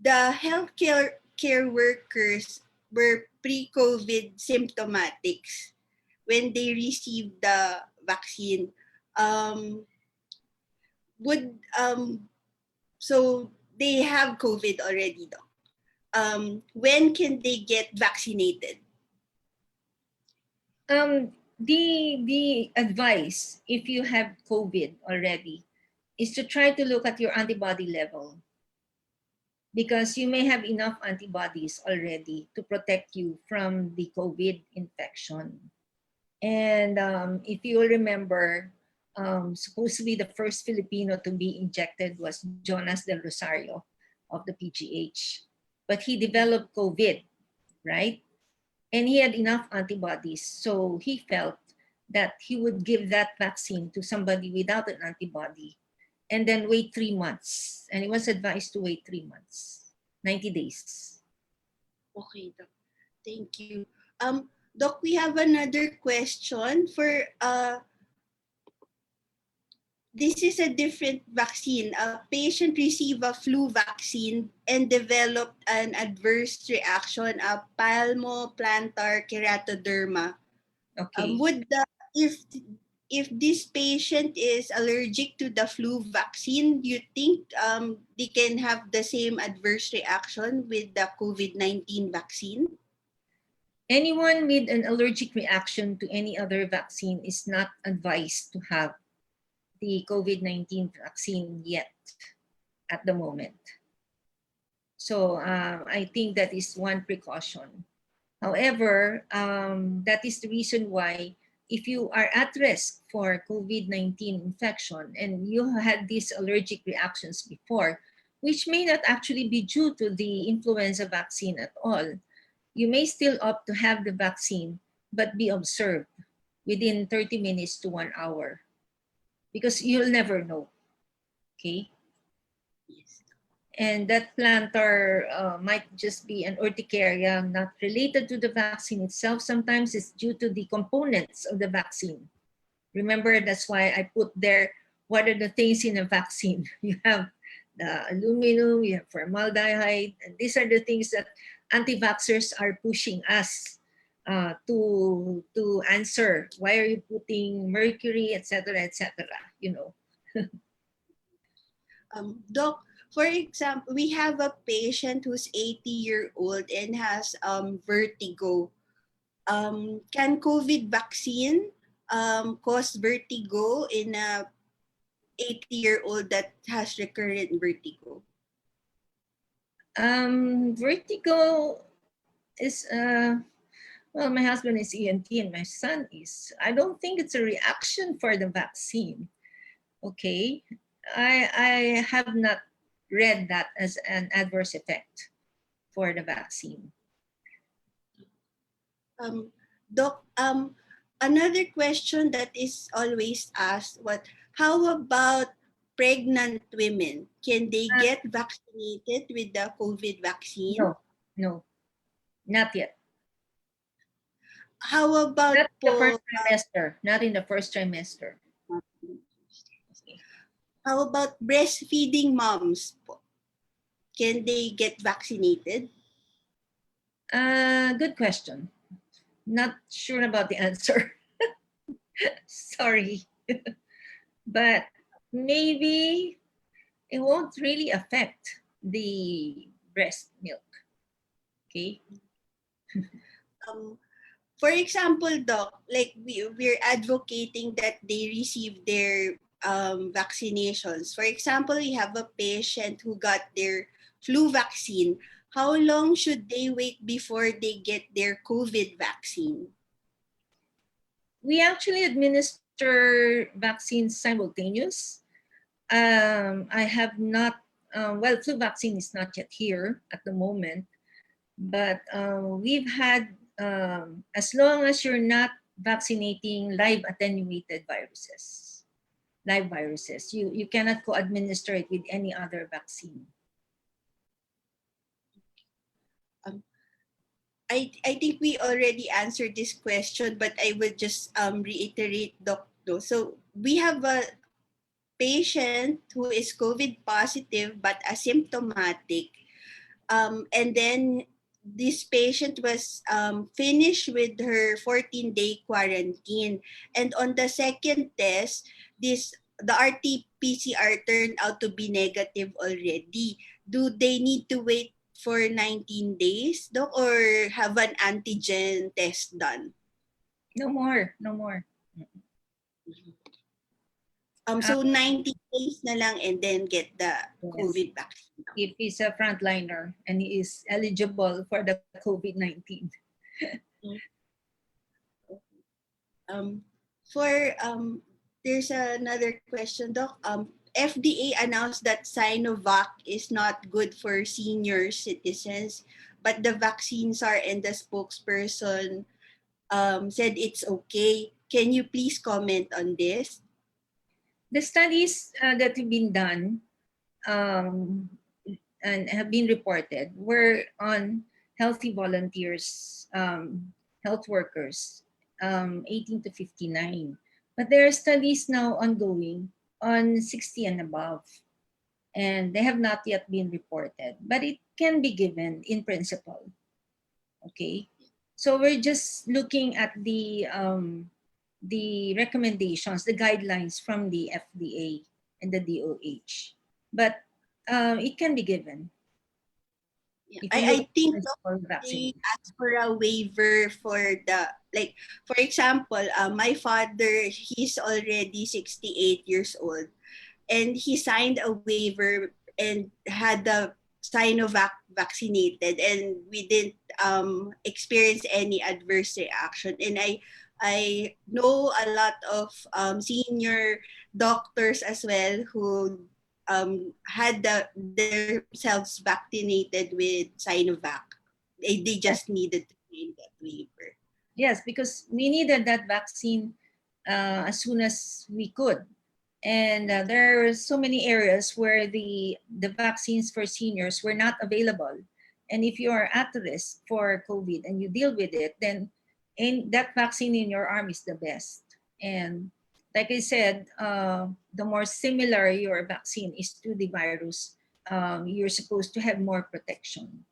the healthcare workers were pre-COVID symptomatics when they received the vaccine. So they have COVID already, Doc. When can they get vaccinated? The advice, if you have COVID already, is to try to look at your antibody level, because you may have enough antibodies already to protect you from the COVID infection. And if you will remember, supposedly the first Filipino to be injected was Jonas Del Rosario of the PGH. But he developed COVID, right? And he had enough antibodies. So he felt that he would give that vaccine to somebody without an antibody and then wait 3 months. And he was advised to wait 3 months, 90 days. Okay, Doc. Thank you. Doc, we have another question for this is a different vaccine. A patient received a flu vaccine and developed an adverse reaction, a palmoplantar keratoderma. Okay. If this patient is allergic to the flu vaccine, do you think they can have the same adverse reaction with the COVID-19 vaccine? Anyone with an allergic reaction to any other vaccine is not advised to have the COVID-19 vaccine yet at the moment. So I think that is one precaution. However, that is the reason why if you are at risk for COVID-19 infection and you had these allergic reactions before, which may not actually be due to the influenza vaccine at all, you may still opt to have the vaccine but be observed within 30 minutes to 1 hour, because you'll never know, okay? Yes. And that plantar might just be an urticaria not related to the vaccine itself. Sometimes it's due to the components of the vaccine. Remember, that's why I put there, what are the things in a vaccine? You have the aluminum, you have formaldehyde, and these are the things that anti-vaxxers are pushing us to answer. Why are you putting mercury, etc., you know? Doc, for example, we have a patient who's 80-year-old and has vertigo. Can COVID vaccine cause vertigo in a 80-year-old that has recurrent vertigo? Vertigo is, well, my husband is ENT and my son is. I don't think it's a reaction for the vaccine. Okay, I have not read that as an adverse effect for the vaccine. Doc, another question that is always asked, how about pregnant women? Can they get vaccinated with the COVID vaccine? No, not yet. How about Not in the first trimester. Not in the first trimester. How about breastfeeding moms? Can they get vaccinated? Good question. Not sure about the answer. Sorry. But maybe it won't really affect the breast milk. Okay. For example, Doc, like we're advocating that they receive their vaccinations. For example, we have a patient who got their flu vaccine. How long should they wait before they get their COVID vaccine? We actually administer vaccines simultaneous. I have not, well, flu vaccine is not yet here at the moment, but we've had, as long as you're not vaccinating live attenuated viruses, you cannot co-administer it with any other vaccine. I think we already answered this question, but I would just reiterate, Doc. So we have a patient who is COVID positive but asymptomatic. And then this patient was finished with her 14-day quarantine. And on the second test, the RT-PCR turned out to be negative already. Do they need to wait for 19 days, Doc, or have an antigen test done? No more, no more. So 90 days na lang and then get the Yes. COVID vaccine. If he's a frontliner and he is eligible for the COVID-19. There's another question, Doc. FDA announced that Sinovac is not good for senior citizens, but the vaccine czar and the spokesperson said it's okay. Can you please comment on this? The studies that have been done and have been reported were on healthy volunteers, health workers, 18 to 59. But there are studies now ongoing on 60 and above, and they have not yet been reported, but it can be given in principle. Okay, so we're just looking at the recommendations, the guidelines from the FDA and the DOH, but it can be given. I think for vaccine. they ask for a waiver for the, like, for example, my father, he's already 68 years old, and he signed a waiver and had the Sinovac vaccinated, and we didn't experience any adverse reaction. And I know a lot of senior doctors as well who had themselves vaccinated with Sinovac. They just needed to gain that waiver. Yes, because we needed that vaccine as soon as we could. And there are so many areas where the vaccines for seniors were not available. And if you are at risk for COVID and you deal with it, then that vaccine in your arm is the best. And like I said, the more similar your vaccine is to the virus, you're supposed to have more protection.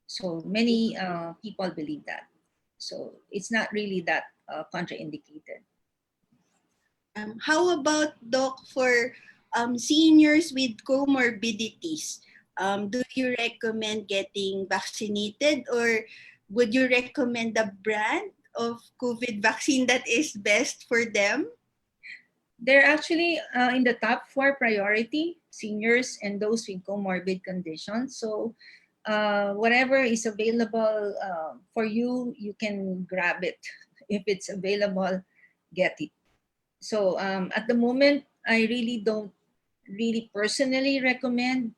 So many people believe that. So it's not really that contraindicated. How about, Doc, for seniors with comorbidities? Do you recommend getting vaccinated, or would you recommend a brand of COVID vaccine that is best for them? They're actually in the top 4 priority, seniors and those with comorbid conditions. So whatever is available for you, you can grab it. If it's available, get it. So at the moment, I really don't really personally recommend.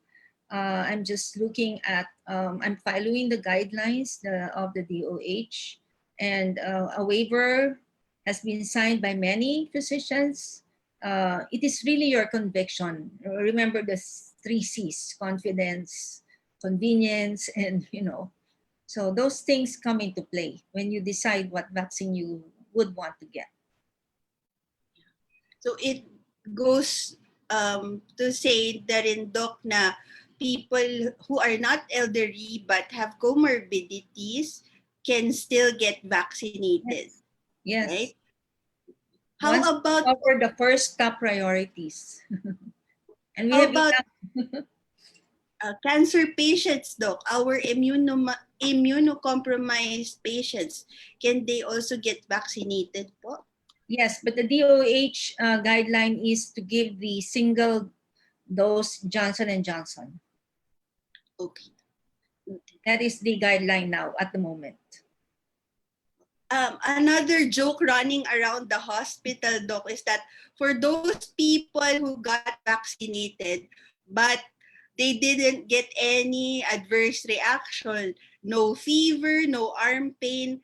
I'm just looking at, I'm following the guidelines of the DOH, and a waiver has been signed by many physicians. It is really your conviction. Remember the 3 C's: confidence, convenience, and so those things come into play when you decide what vaccine you would want to get. So it goes to say that in, Doc, na people who are not elderly but have comorbidities can still get vaccinated. Yes. Right? How How about cover the first top priorities? And we how have about enough. cancer patients, Doc? Our immunocompromised patients, can they also get vaccinated po? Yes, but the DOH guideline is to give the single dose Johnson & Johnson. Okay. That is the guideline now at the moment. Another joke running around the hospital, Doc, is that for those people who got vaccinated, but they didn't get any adverse reaction, no fever, no arm pain,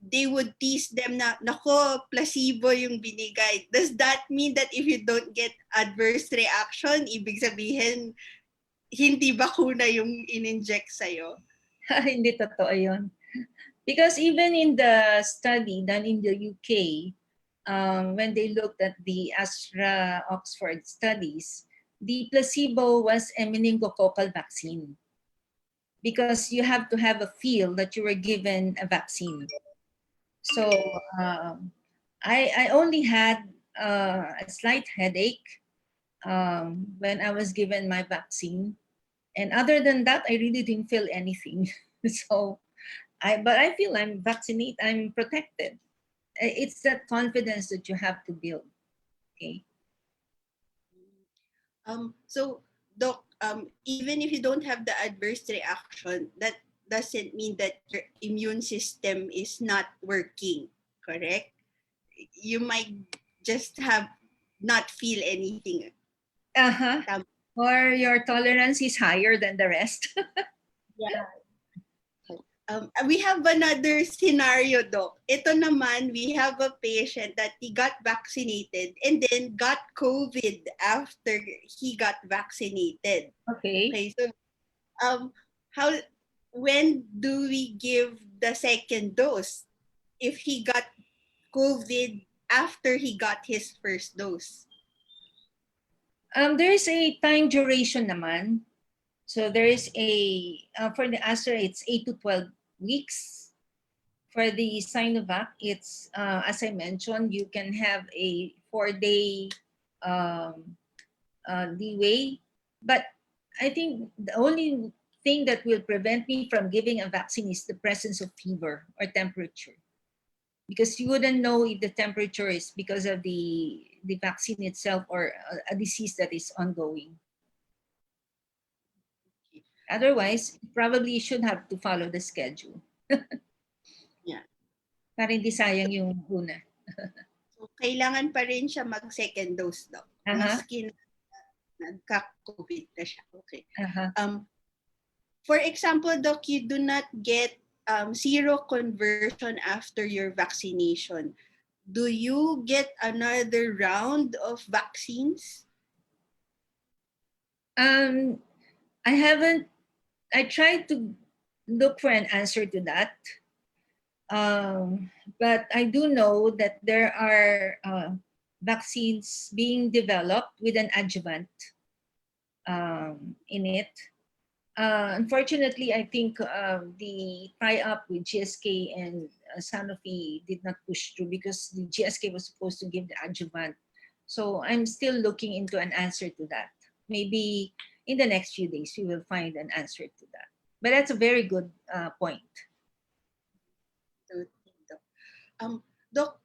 they would tease them na, nako, placebo yung binigay. Does that mean that if you don't get adverse reaction, ibig sabihin, hindi bakuna yung in-inject sa'yo? Hindi totoo yun. Because even in the study done in the UK, when they looked at the Astra Oxford studies, the placebo was a meningococcal vaccine because you have to have a feel that you were given a vaccine. So I only had a slight headache when I was given my vaccine. And other than that, I really didn't feel anything. So but I feel I'm vaccinated, I'm protected. It's that confidence that you have to build. Okay. So, Doc, even if you don't have the adverse reaction, that doesn't mean that your immune system is not working, correct? You might just have not feel anything. Uh-huh. Tama. Or your tolerance is higher than the rest. Yeah. We have another scenario, Doc. Ito naman, we have a patient that he got vaccinated and then got COVID after he got vaccinated. Okay. Okay, so how when do we give the second dose if he got COVID after he got his first dose? There is a time duration naman. So there is for the Astra, it's 8 to 12 weeks. For the Sinovac, it's, as I mentioned, you can have a 4-day leeway. But I think the only thing that will prevent me from giving a vaccine is the presence of fever or temperature. Because you wouldn't know if the temperature is because of the vaccine itself or a disease that is ongoing. Otherwise, probably should have to follow the schedule. Yeah. Para hindi sayang yung una. So, kailangan pa rin siya mag-second dose, Doc. Maski nagka-COVID na siya. Okay. For example, Doc, you do not get seroconversion after your vaccination. Do you get another round of vaccines? I tried to look for an answer to that. But I do know that there are vaccines being developed with an adjuvant in it. Unfortunately, I think the tie-up with GSK and Sanofi did not push through because the GSK was supposed to give the adjuvant. So I'm still looking into an answer to that. Maybe in the next few days, we will find an answer to that. But that's a very good point. Doc,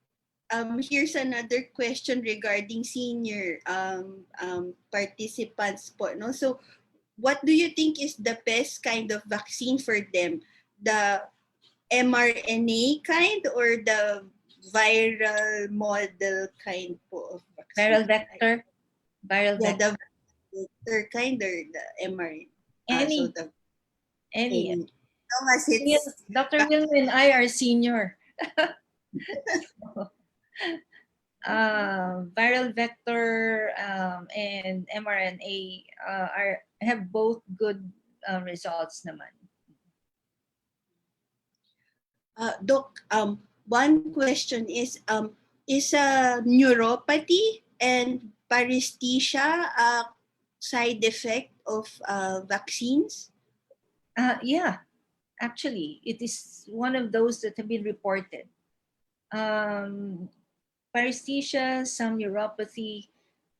here's another question regarding senior participants po. No? So, what do you think is the best kind of vaccine for them? The mRNA kind or the viral model kind po of vaccine? Viral vector? Viral Yeah, vector. the vector kind or the mRNA? Any. So Any. long as it's Dr. Will and I are senior. Viral vector and mRNA have both good results naman. Doc, one question is neuropathy and paresthesia a side effect of vaccines? Yeah, actually, it is one of those that have been reported. Paresthesia, some neuropathy.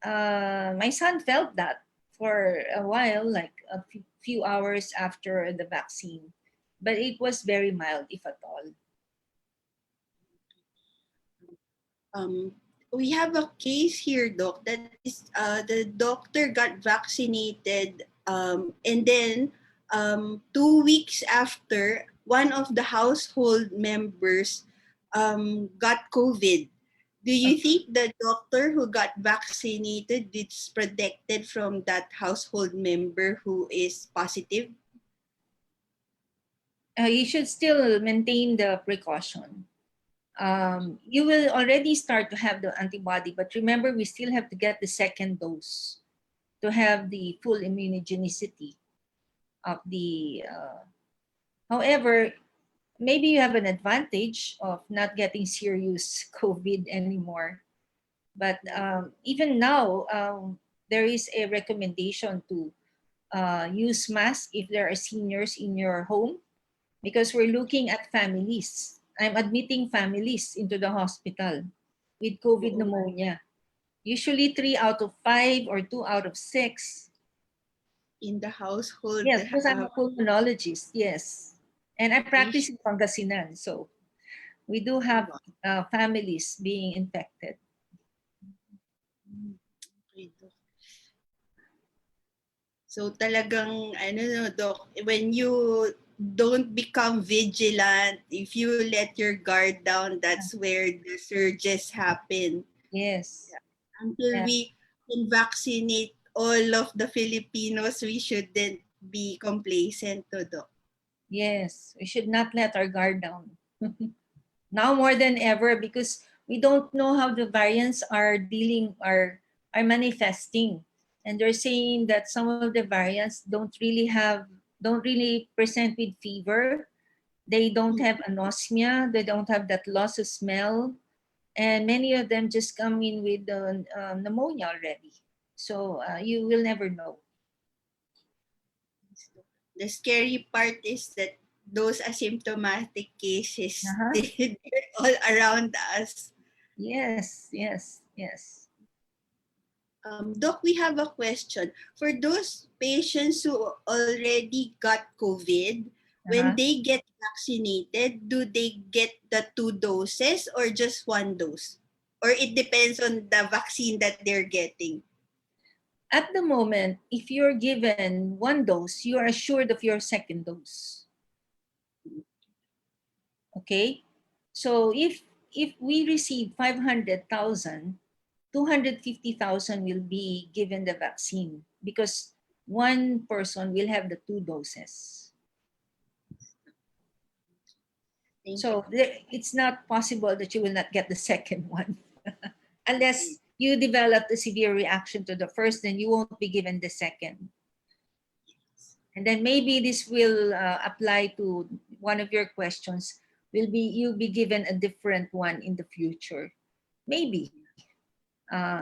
My son felt that for a while, like a few hours after the vaccine, but it was very mild, if at all. We have a case here, Doc, that is the doctor got vaccinated and then 2 weeks after, one of the household members got COVID. Do you think the doctor who got vaccinated is protected from that household member who is positive? You should still maintain the precaution. You will already start to have the antibody, but remember, we still have to get the second dose to have the full immunogenicity of the. However, maybe you have an advantage of not getting serious COVID anymore. But even now, there is a recommendation to use mask if there are seniors in your home, because we're looking at families. I'm admitting families into the hospital with COVID pneumonia. Usually 3 out of 5 or 2 out of 6. In the household. Yes, because I'm a pulmonologist, yes. And I practice in Patient. Pangasinan, so we do have families being infected. Okay, Doc. So talagang ano no, Doc, when you don't become vigilant, if you let your guard down, that's where the surges happen. Yes. Until Yeah. we can vaccinate all of the Filipinos, we shouldn't be complacent to, Doc. Yes, we should not let our guard down. Now more than ever, because we don't know how the variants are manifesting. And they're saying that some of the variants don't really present with fever. They don't have anosmia. They don't have that loss of smell. And many of them just come in with pneumonia already. So you will never know. The scary part is that those asymptomatic cases, they're all around us. Yes, yes, yes. Doc, we have a question. For those patients who already got COVID, when they get vaccinated, do they get the 2 doses or just 1 dose? Or it depends on the vaccine that they're getting? At the moment, if you're given 1 dose, you are assured of your second dose. Okay? So if we receive 500,000, 250,000 will be given the vaccine because one person will have the 2 doses. So it's not possible that you will not get the second one. Unless you develop a severe reaction to the first, then you won't be given the second. And then maybe this will apply to one of your questions. You'll be given a different one in the future. Maybe.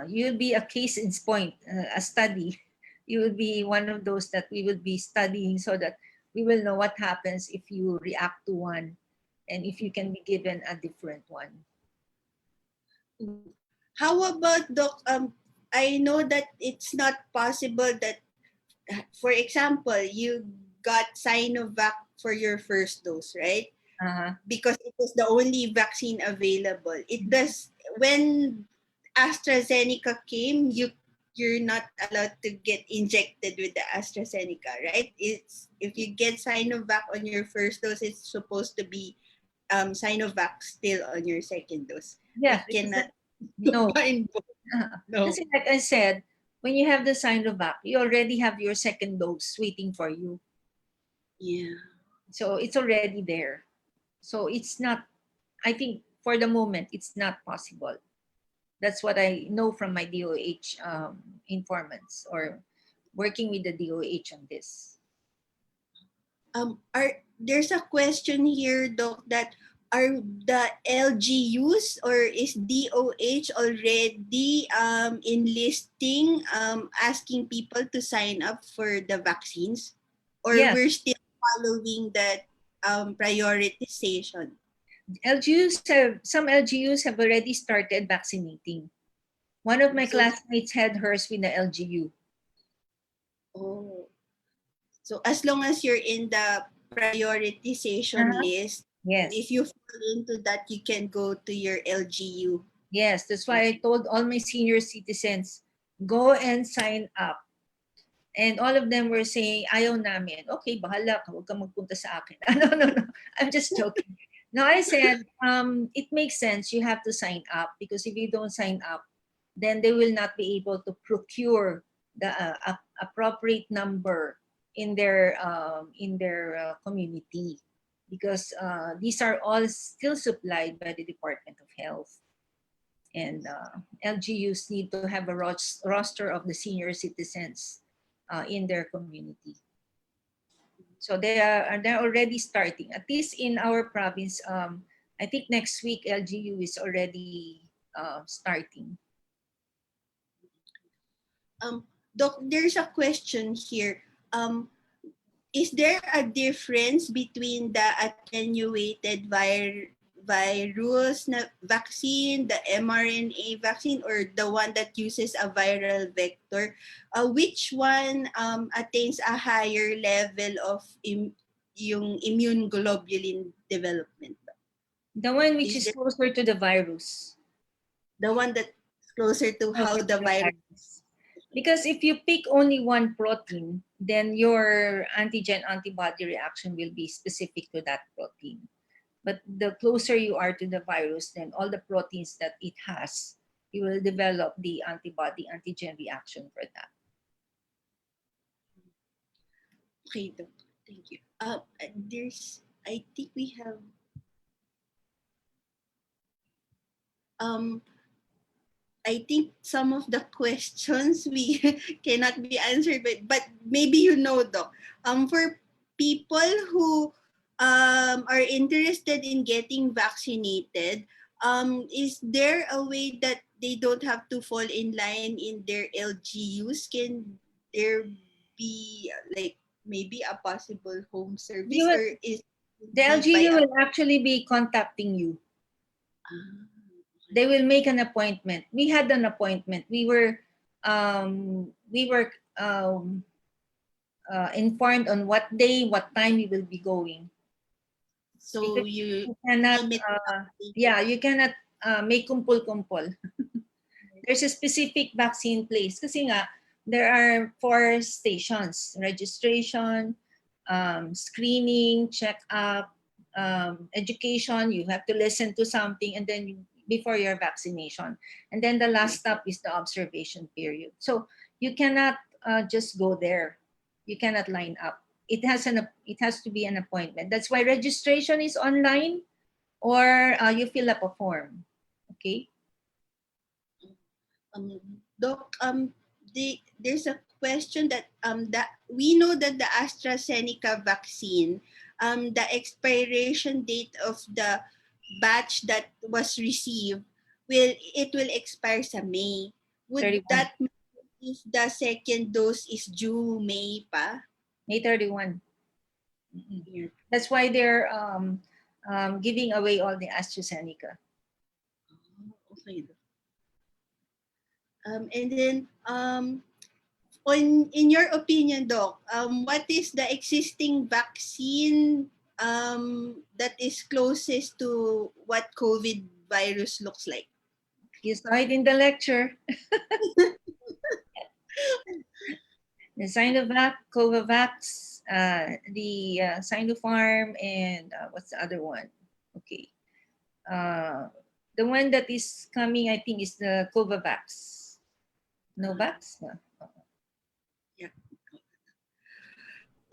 You'll be a case in point, a study. You will be one of those that we will be studying so that we will know what happens if you react to one and if you can be given a different one. How about, Doc, I know that it's not possible that, for example, you got Sinovac for your first dose, right? Because it was the only vaccine available. It does, when AstraZeneca came, you're not allowed to get injected with the AstraZeneca, right? It's if you get Sinovac on your first dose, it's supposed to be Sinovac still on your second dose. Yeah, you cannot no. combine both. No. Because like I said, when you have the Sinovac, you already have your second dose waiting for you. Yeah. So it's already there. So it's not, I think for the moment, it's not possible. That's what I know from my DOH informants or working with the DOH on this. There's a question here, Doc, that are the LGUs or is DOH already enlisting, asking people to sign up for the vaccines? Or Yes. we're still following that prioritization? Some LGUs have already started vaccinating. One of my classmates had hers with the LGU. Oh. So as long as you're in the prioritization list, yes. if you fall into that, you can go to your LGU. Yes, that's why I told all my senior citizens, go and sign up. And all of them were saying, ayaw namin. Okay, bahala ka, huwag kang magpunta sa akin. No. I'm just joking. No, I said, it makes sense. You have to sign up because if you don't sign up, then they will not be able to procure the appropriate number in their community because these are all still supplied by the Department of Health. And LGUs need to have a roster of the senior citizens in their community. So they're already starting. At least in our province, I think next week LGU is already starting. Doc, there's a question here. Is there a difference between the attenuated virus vaccine, the mRNA vaccine, or the one that uses a viral vector? Which one attains a higher level of yung immune globulin development? The one which Is is closer to the virus. the one that's closer to how the virus? Because if you pick only one protein, then your antigen antibody reaction will be specific to that protein. But the closer you are to the virus, then all the proteins that it has, you will develop the antibody antigen reaction for that. Okay, Doc. Thank you. I think we have I think some of the questions we cannot be answered, but maybe you know, Doc. For people who are interested in getting vaccinated, is there a way that they don't have to fall in line in their LGUs? Can there be like maybe a possible home service, will- or is The LGU will actually be contacting you. They will make an appointment. We had an appointment. We were informed on what day, what time we will be going. So Because you cannot, limit you cannot make kumpul-kumpul. There's a specific vaccine place. Kasi nga, there are 4 stations: registration, screening, check-up, education. You have to listen to something, and then before your vaccination. And then the last stop is the observation period. So you cannot just go there. You cannot line up. It has to be an appointment. That's why registration is online, or you fill up a form. Okay. Doc, there's a question that that we know that the AstraZeneca vaccine, the expiration date of the batch that was received will expire sa May. Would 31. that mean if the second dose is due May pa? May 31. That's why they're giving away all the AstraZeneca. Okay. And then in your opinion, Doc, what is the existing vaccine that is closest to what COVID virus looks like? You saw it in the lecture. The Sinovac, Covovax, the Sinopharm, and what's the other one? Okay. The one that is coming, I think, is the Covovax. Novax? No. Yeah.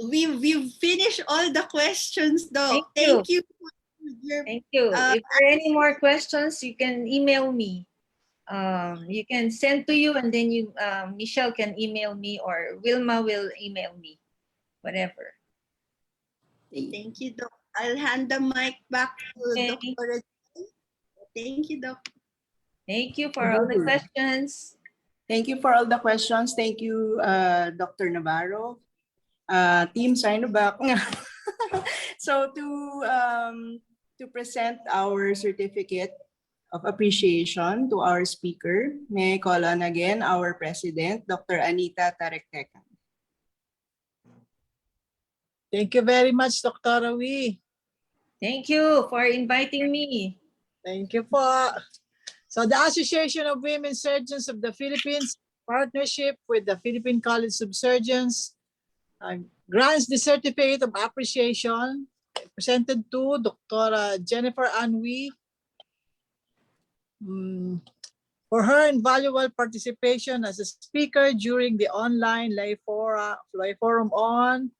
We've finished all the questions, Doc. Thank you. Your, Thank you. If there are any more questions, you can email me. You can send to you, and then you, Michelle can email me, or Wilma will email me, whatever. Thank you, Doc. I'll hand the mic back to Okay. Dr. Thank you, Doc. Thank you for all the questions. Thank you for all the questions. Thank you, Dr. Navarro. Team Sinovac. So to present our certificate of appreciation to our speaker, may I call on again our President, Dr. Anita Tarektekan. Thank you very much, Dr. Rawi. Thank you for inviting me. Thank you po. So the Association of Women Surgeons of the Philippines, partnership with the Philippine College of Surgeons, grants the certificate of appreciation presented to Dra Jennifer Ann M for her invaluable participation as a speaker during the online live forum on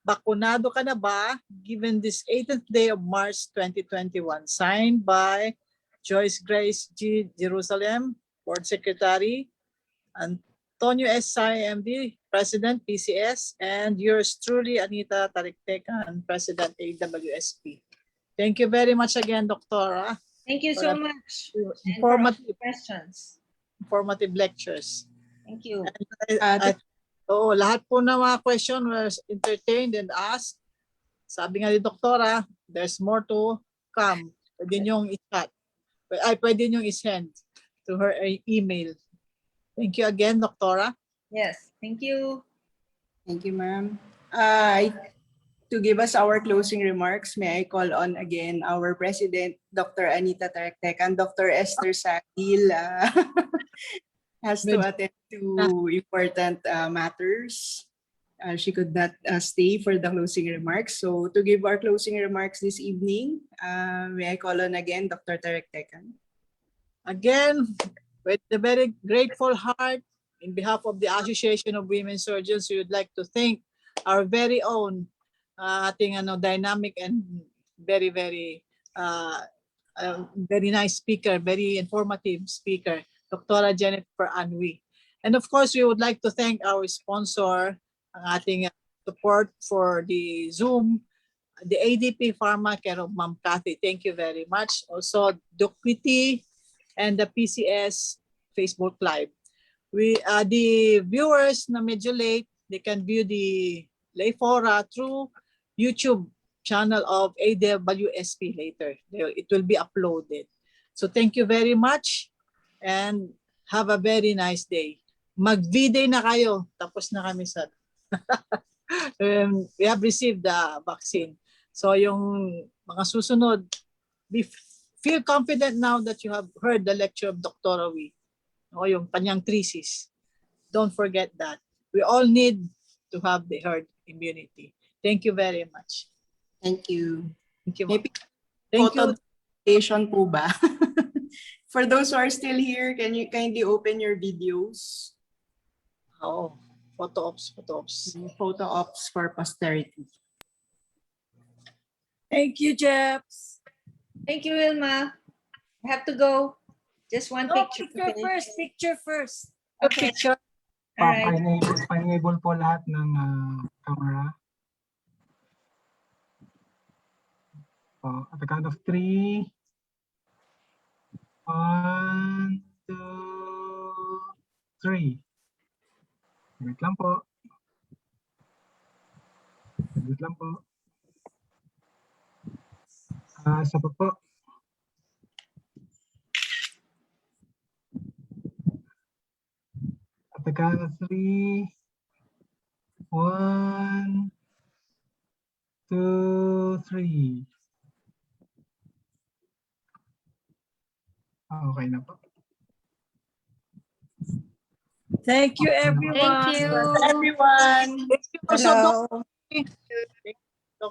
Bakunado Ka Na Ba, given this 18th day of March 2021, signed by Joyce Grace G. Jerusalem, Board Secretary, and Tonyo S. Sai, MD, President, PCS, and yours truly, Anita Tariktekan, President, AWSP. Thank you very much again, Doctora. Thank you for so that much. And for all the questions. informative lectures. Thank you. Lahat po ng mga question was entertained and asked. Sabi nga ni Doktora, there's more to come. Pwede niyong i-chat. Pwede niyong i-send to her email. Thank you again, Doktora. Yes, thank you. Thank you, ma'am. To give us our closing remarks, may I call on again our President, Dr. Anita Tariktekan. Dr. Esther Sagil has to attend to important matters. She could not stay for the closing remarks. So to give our closing remarks this evening, may I call on again Dr. Tariktekan. Again, with a very grateful heart, in behalf of the Association of Women Surgeons, we would like to thank our very own ating dynamic and very, very very nice speaker, very informative speaker, Dra Jennifer Ann M. And of course, we would like to thank our sponsor, ang ating support for the Zoom, the ADP Pharma care of Ma'am Cathy. Thank you very much. Also, Doquity and the PCS Facebook Live. The viewers na medyo late, they can view the lay fora through YouTube channel of AWSP later. It will be uploaded. So thank you very much and have a very nice day. Mag-V-Day na kayo. Tapos na kami sa... we have received the vaccine. So yung mga susunod, feel confident now that you have heard the lecture of Dr. Rawi. O yung kanyang thesis. Don't forget that. We all need to have the herd immunity. Thank you very much. Thank you. Thank you. Maybe Thank photo you. presentation po ba? For those who are still here, can you kindly open your videos? Oh, photo ops. Photo ops for posterity. Thank you, Jeps. Thank you, Wilma. I have to go. Just one No, picture. picture first. Picture first. Okay. Picture. All right. Pa-enable po lahat ng camera. At the count of 3. 1, 2, 3. Wait lang po. Wait lang po. Sa po. At the count of 3. 1, 2, 3. Okay na po. Thank you, everyone. Thank you. Everyone, Hello.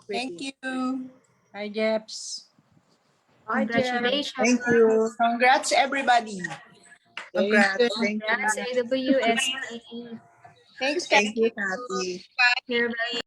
thank you. Hi, Jeps. Hi, Jeps. Congratulations. Thank you. Congrats, everybody. Congrats. Thank you. Congrats, AWSP. Thanks, Thank you, Kathy. Kathy. Here,